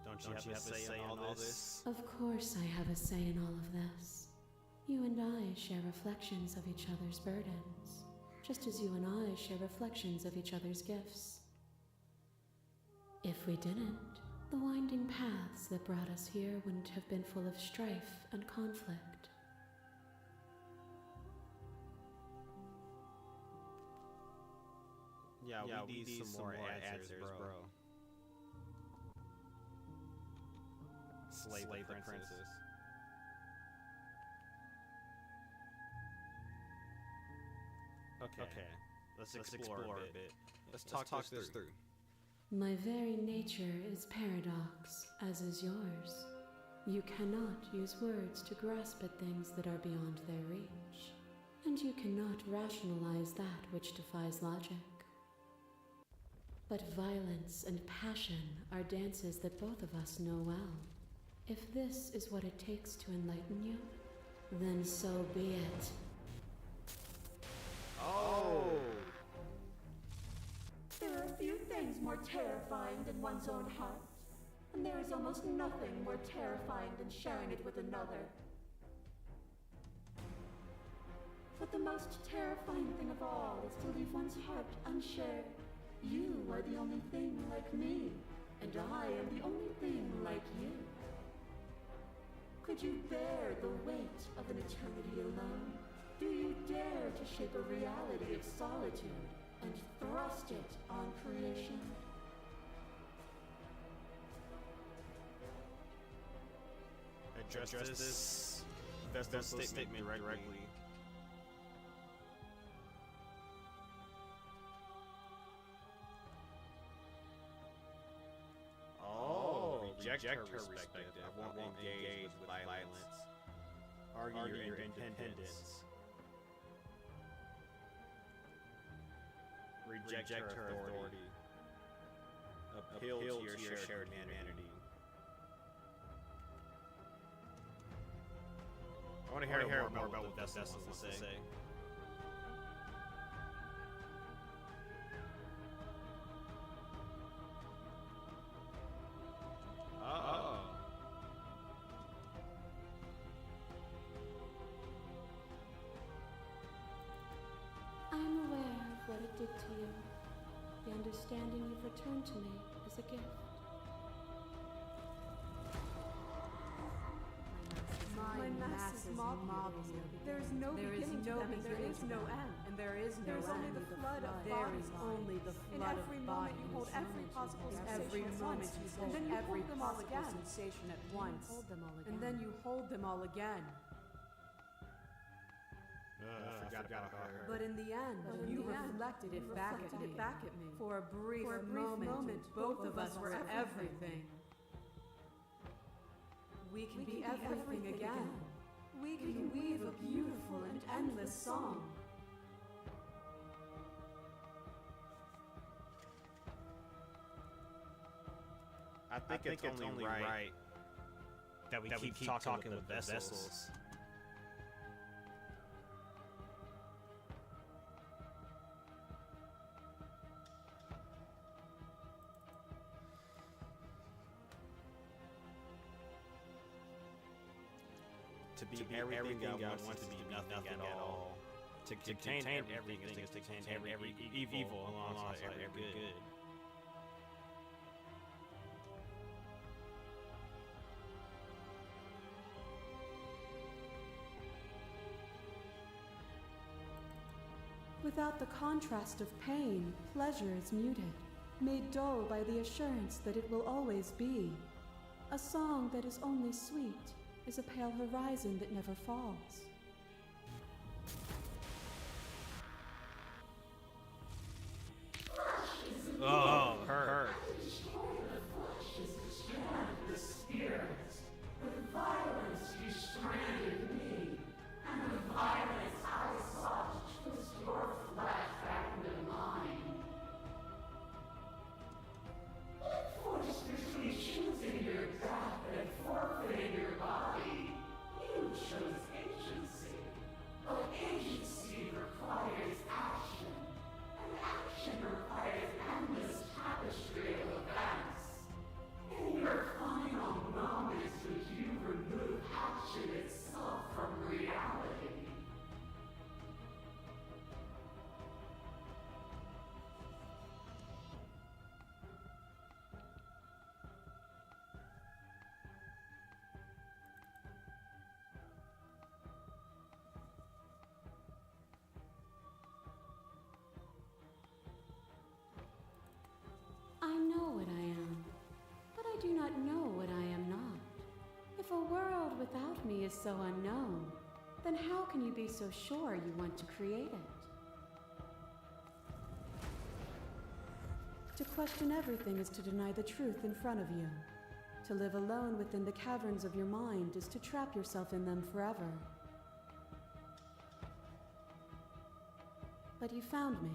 Don't you have a say in all this? Of course I have a say in all of this. You and I share reflections of each other's burdens, just as you and I share reflections of each other's gifts. If we didn't, the winding paths that brought us here wouldn't have been full of strife and conflict. Yeah, we need some more answers, bro. Slay the princess. Okay. Let's explore a bit. Let's talk this through. My very nature is paradox, as is yours. You cannot use words to grasp at things that are beyond their reach, and you cannot rationalize that which defies logic. But violence and passion are dances that both of us know well. If this is what it takes to enlighten you, then so be it. Oh! There are few things more terrifying than one's own heart, and there is almost nothing more terrifying than sharing it with another. But the most terrifying thing of all is to leave one's heart unshared. You are the only thing like me, and I am the only thing like you. Could you bear the weight of an eternity alone? Do you dare to shape a reality of solitude and thrust it on creation? Address this Vestal statement directly. Reject her perspective. I won't engage with violence. Argue your independence. Reject her authority. Appeal to your shared humanity. I want to hear more about what Vestal has to say. I'm aware of what it did to you. The understanding you've returned to me is a gift. My masses mob you. There is no beginning to them, and there is no end. And there is no There's end. only the flood of There bodies. is only the In flood every of moment bodies. you hold every possible Every sensation at moment once, you and hold then you every hold them all possible again. sensation at once. Hold them all again. And then you hold them all again. I forgot about her. But in the end, you reflected it back at me. For a brief moment, both of us were everything. We can be everything again. We can weave a beautiful and endless song. I think it's only right that we keep talking with the vessels. be everything God wants to be nothing at all. To contain everything is to contain every evil alongside every good. Without the contrast of pain, pleasure is muted, made dull by the assurance that it will always be. A song that is only sweet is a pale horizon that never falls. Oh, her. I know what I am, but I do not know what I am not. If a world without me is so unknown, then how can you be so sure you want to create it? To question everything is to deny the truth in front of you. To live alone within the caverns of your mind is to trap yourself in them forever. But you found me,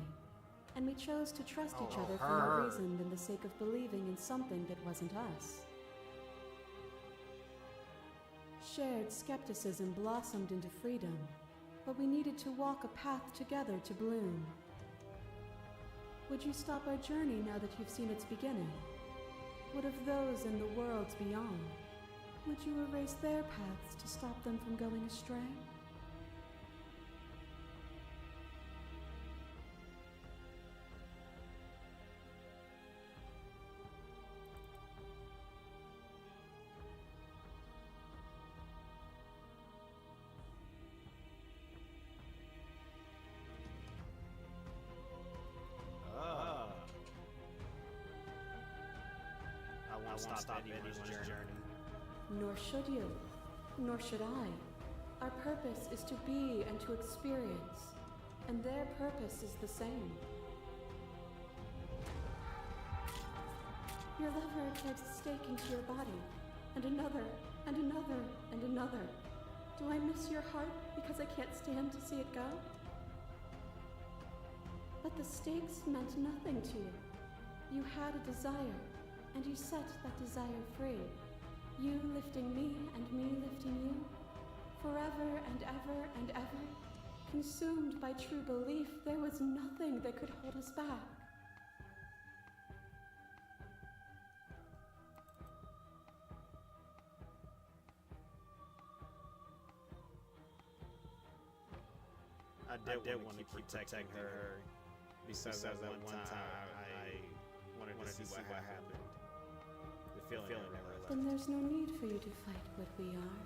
and we chose to trust each other for no reason than the sake of believing in something that wasn't us. Shared skepticism blossomed into freedom, but we needed to walk a path together to bloom. Would you stop our journey now that you've seen its beginning? What of those in the worlds beyond? Would you erase their paths to stop them from going astray? I won't stop anyone's journey. Nor should you, nor should I. Our purpose is to be and to experience, and their purpose is the same. Your lover drives a stake into your body, and another, and another, and another. Do I miss your heart because I can't stand to see it go? But the stakes meant nothing to you. You had a desire, and you set that desire free. You lifting me and me lifting you, forever and ever and ever. Consumed by true belief, there was nothing that could hold us back. I did want to keep protecting her. Besides that one time, I wanted to see what happened. The feeling never left. Then there's no need for you to fight what we are.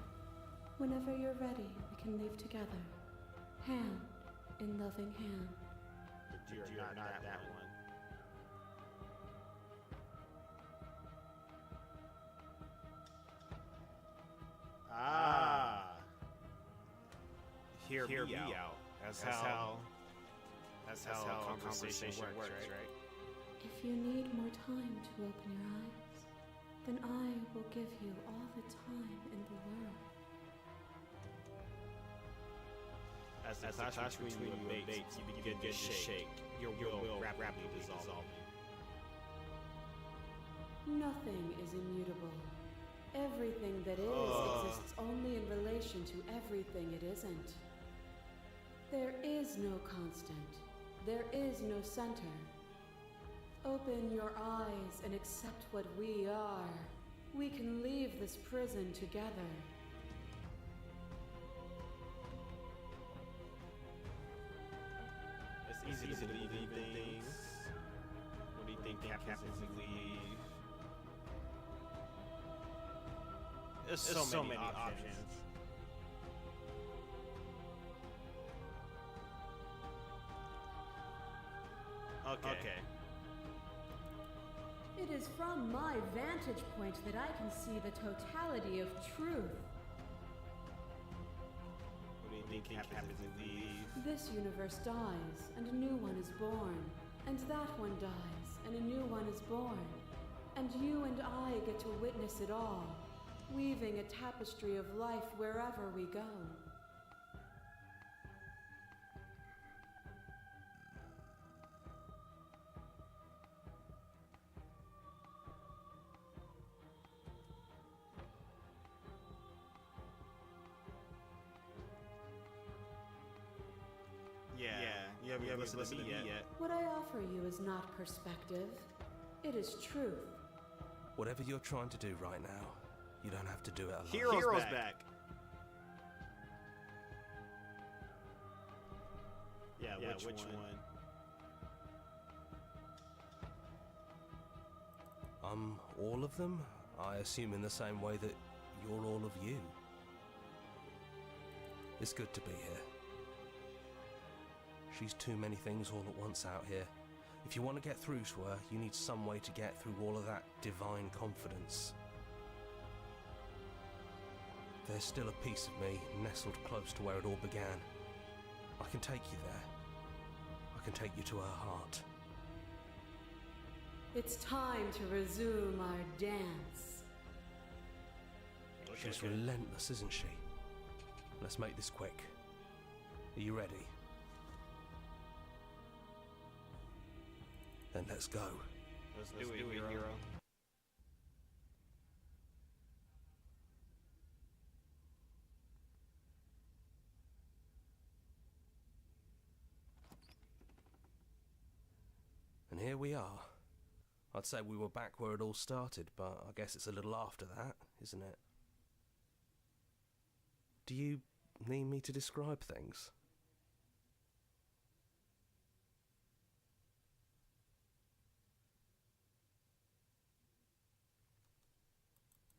Whenever you're ready, we can leave together, hand in loving hand. But you're not that one. Ah. Hear me out. That's how conversation works, right? If you need more time to open your eyes, then I will give you all the time in the world. As the clash between you and Bates, you begin to shake. Your will rapidly dissolving. Nothing is immutable. Everything that is exists only in relation to everything it isn't. There is no constant. There is no center. Open your eyes and accept what we are. We can leave this prison together. easy to believe in things. What do you think happens if we leave? There's so many options. Okay. It is from my vantage point that I can see the totality of truth. What do you think happens if we leave? This universe dies, and a new one is born. And that one dies, and a new one is born. And you and I get to witness it all, weaving a tapestry of life wherever we go. You haven't listened to me yet. What I offer you is not perspective, it is truth. Whatever you're trying to do right now, you don't have to do it alone. Heroes back. Yeah, which one? All of them? I assume in the same way that you're all of you. It's good to be here. She's too many things all at once out here. If you want to get through to her, you need some way to get through all of that divine confidence. There's still a piece of me nestled close to where it all began. I can take you there. I can take you to her heart. It's time to resume our dance. She's relentless, isn't she? Let's make this quick. Are you ready? Then let's go. Let's do it, hero. And here we are. I'd say we were back where it all started, but I guess it's a little after that, isn't it? Do you need me to describe things?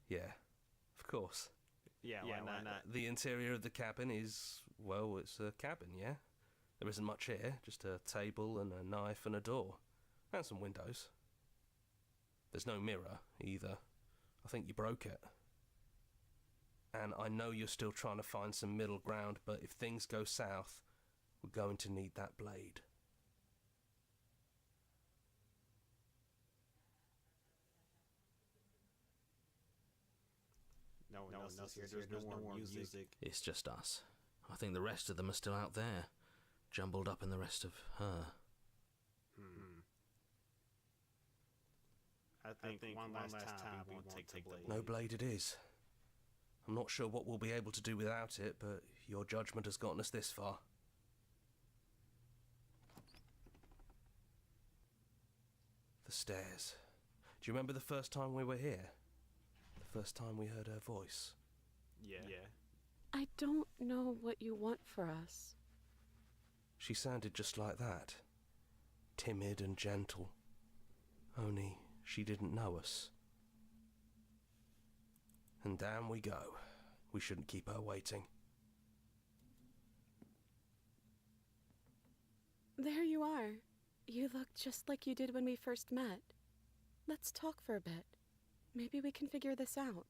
Yeah, of course. Yeah, why not? The interior of the cabin is, well, it's a cabin, yeah? There isn't much here, just a table and a knife and a door. And some windows. There's no mirror, either. I think you broke it. And I know you're still trying to find some middle ground, but if things go south, we're going to need that blade. No one else here. There's no more music. It's just us. I think the rest of them are still out there, jumbled up in the rest of her. I think one last time we won't take the blade. No blade it is. I'm not sure what we'll be able to do without it, but your judgment has gotten us this far. The stairs. Do you remember the first time we were here? The first time we heard her voice? Yeah. I don't know what you want for us. She sounded just like that. Timid and gentle. Only she didn't know us. And down we go. We shouldn't keep her waiting. There you are. You look just like you did when we first met. Let's talk for a bit. Maybe we can figure this out.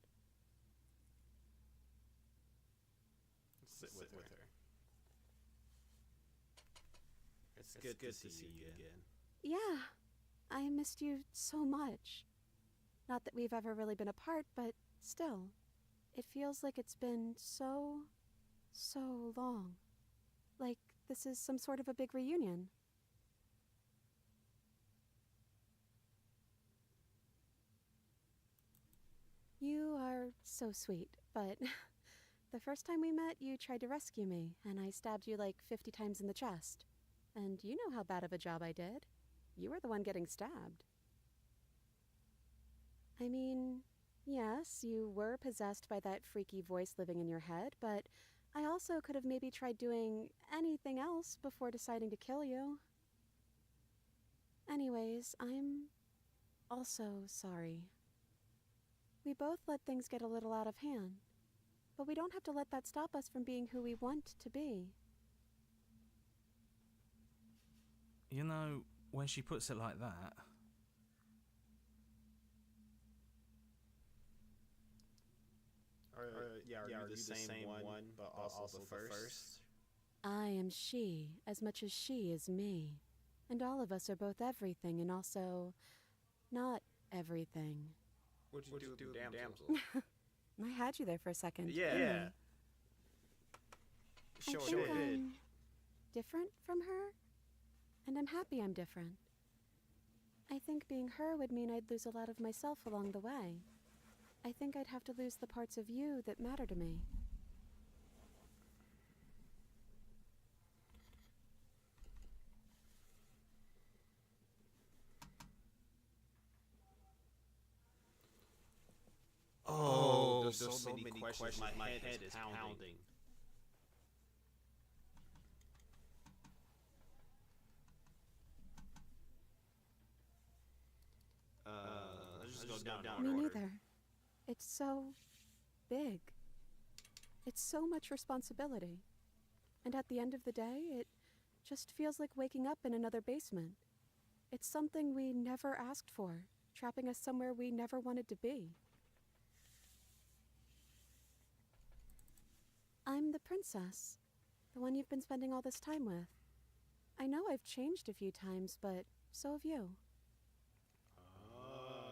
Sit with her. It's good to see you again. Yeah, I missed you so much. Not that we've ever really been apart, but still, it feels like it's been so long. Like this is some sort of a big reunion. You are so sweet, but the first time we met, you tried to rescue me, and I stabbed you like 50 times in the chest. And you know how bad of a job I did. You were the one getting stabbed. I mean, yes, you were possessed by that freaky voice living in your head, but I also could have maybe tried doing anything else before deciding to kill you. Anyways, I'm also sorry. We both let things get a little out of hand, but we don't have to let that stop us from being who we want to be. You know, when she puts it like that... Are you the same one, but also the first? I am she as much as she is me. And all of us are both everything and also not everything. What'd you do with the damsel? I had you there for a second. Yeah. didn't I? Sure I think did. I'm different from her, and I'm happy I'm different. I think being her would mean I'd lose a lot of myself along the way. I think I'd have to lose the parts of you that matter to me. Oh, there's so many questions. My head is pounding. Let's just go down Me in order. neither. It's so big. It's so much responsibility. And at the end of the day, it just feels like waking up in another basement. It's something we never asked for, trapping us somewhere we never wanted to be. I'm the princess, the one you've been spending all this time with. I know I've changed a few times, but so have you.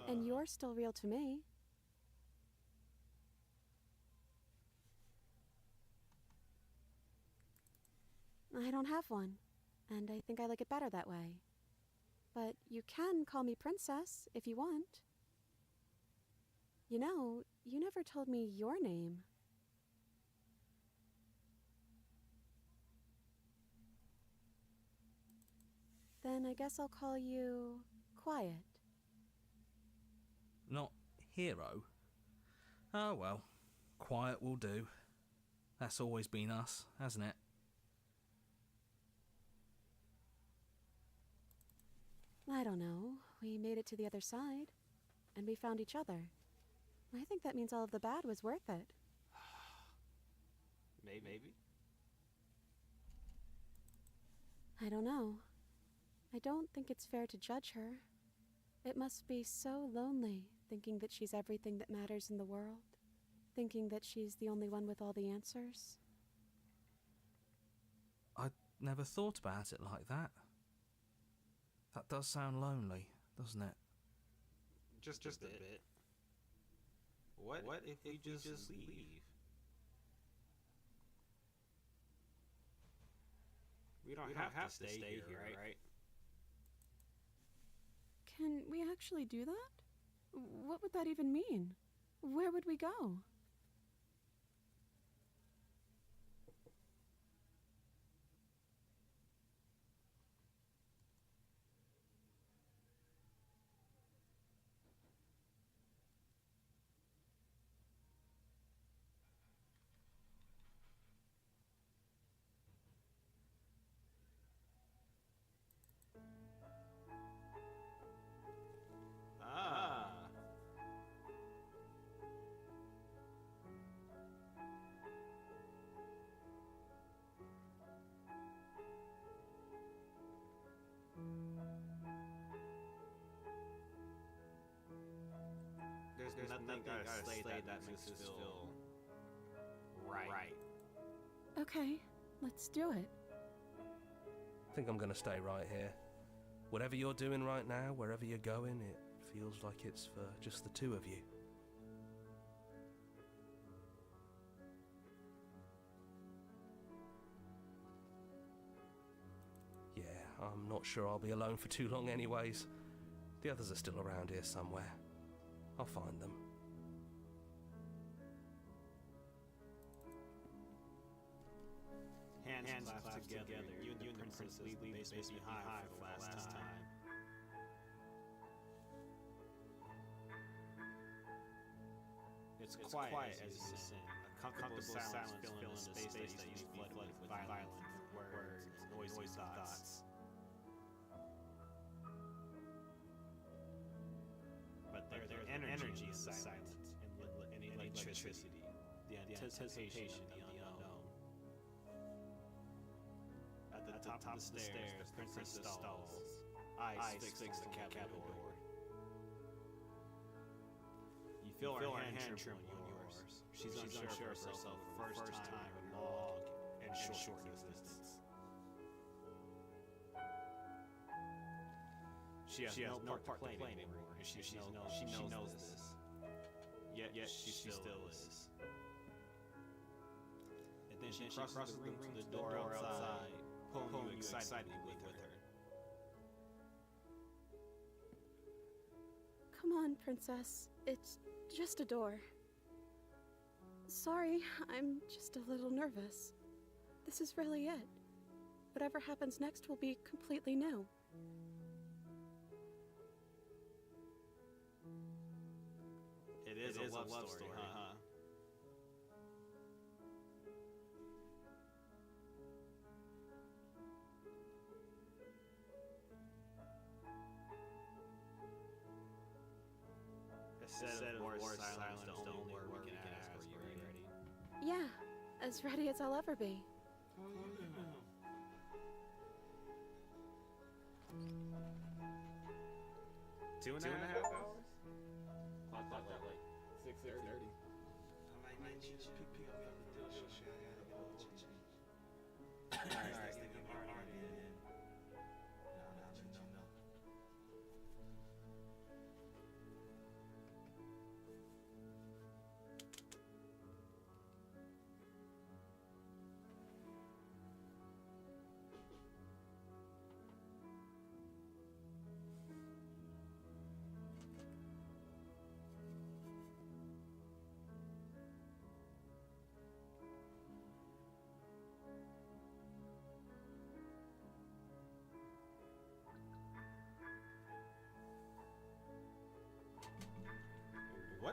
And you're still real to me. I don't have one, and I think I like it better that way. But you can call me princess if you want. You know, you never told me your name. Then I guess I'll call you Quiet. Not hero? Oh well, quiet will do. That's always been us, hasn't it? I don't know. We made it to the other side, and we found each other. I think that means all of the bad was worth it. Maybe. I don't know. I don't think it's fair to judge her. It must be so lonely, thinking that she's everything that matters in the world. Thinking that she's the only one with all the answers. I never thought about it like that. That does sound lonely, doesn't it? Just a bit. What if we just leave? We don't have to stay here, right? Can we actually do that? What would that even mean? Where would we go? There's nothing gotta slay that makes us feel right. Okay, let's do it. I think I'm gonna stay right here. Whatever you're doing right now, wherever you're going, it feels like it's for just the two of you. Yeah, I'm not sure I'll be alone for too long anyways. The others are still around here somewhere. I'll find them. Hands clasped together, you and the princess leave the basement behind for the last time. It's quiet as you sin. A comfortable silence filling the space that used to be flooded with violent words, noisy thoughts. energy in the silence, and electricity, the anticipation of the unknown. At the top of the stairs, the princess stalls, eyes fixed on the cabin door. You feel her hand tremble on yours. She's unsure of herself for the first time in long and short existence. She has no part to play anymore, and she knows this. Yet she still is. And then she crosses the room to the door outside, pulling you excitedly with her. Come on, Princess. It's just a door. Sorry, I'm just a little nervous. This is really it. Whatever happens next will be completely new. It is a love story, huh? A set of words silence, the only word we can ask. Are you ready? Yeah, as ready as I'll ever be. Two and a half hours? Clock like 6:30. Alright.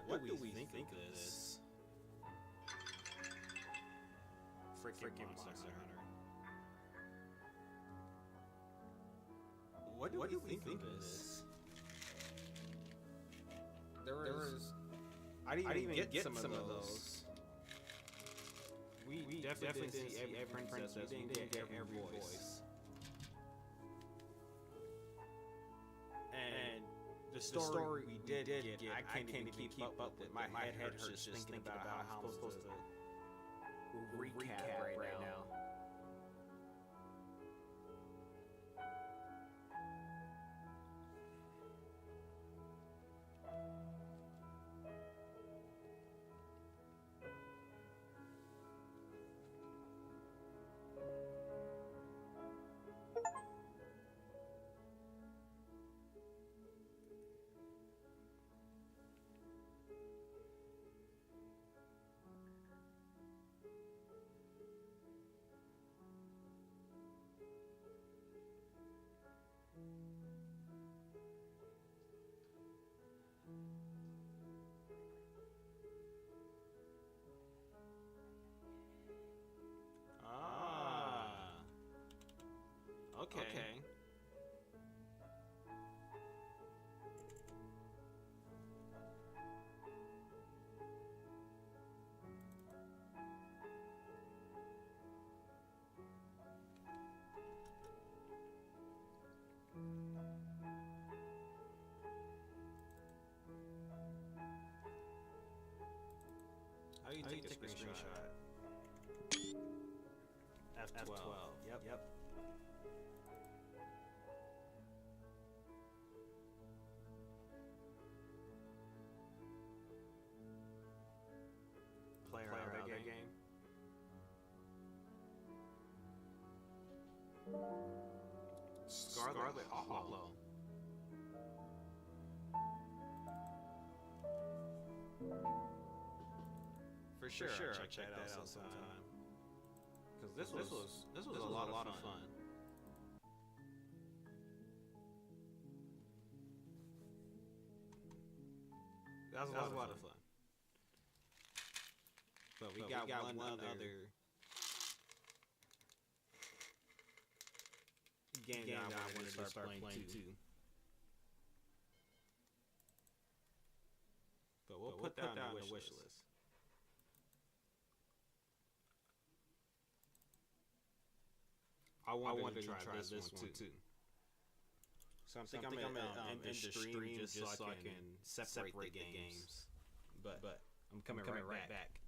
What do we think of this? Freaking Monster Hunter. What do we think of this? I didn't even get some of those. We definitely didn't see every princess. We didn't get every voice. And the story we did get, I can't even keep up with. My head hurts just thinking about how I'm supposed to recap right now. Okay. How do you take a screenshot? F12. Yep. Player other game. Scarlet Hollow. For sure, I'll check that out sometime. Because this was a lot of fun. That was a lot of fun. But we got one other game that I wanted to start playing too. But we'll put that on the wish list. I wanted to try this one too. So I'm thinking I'm gonna end the stream just so I can separate the games. But I'm coming right back.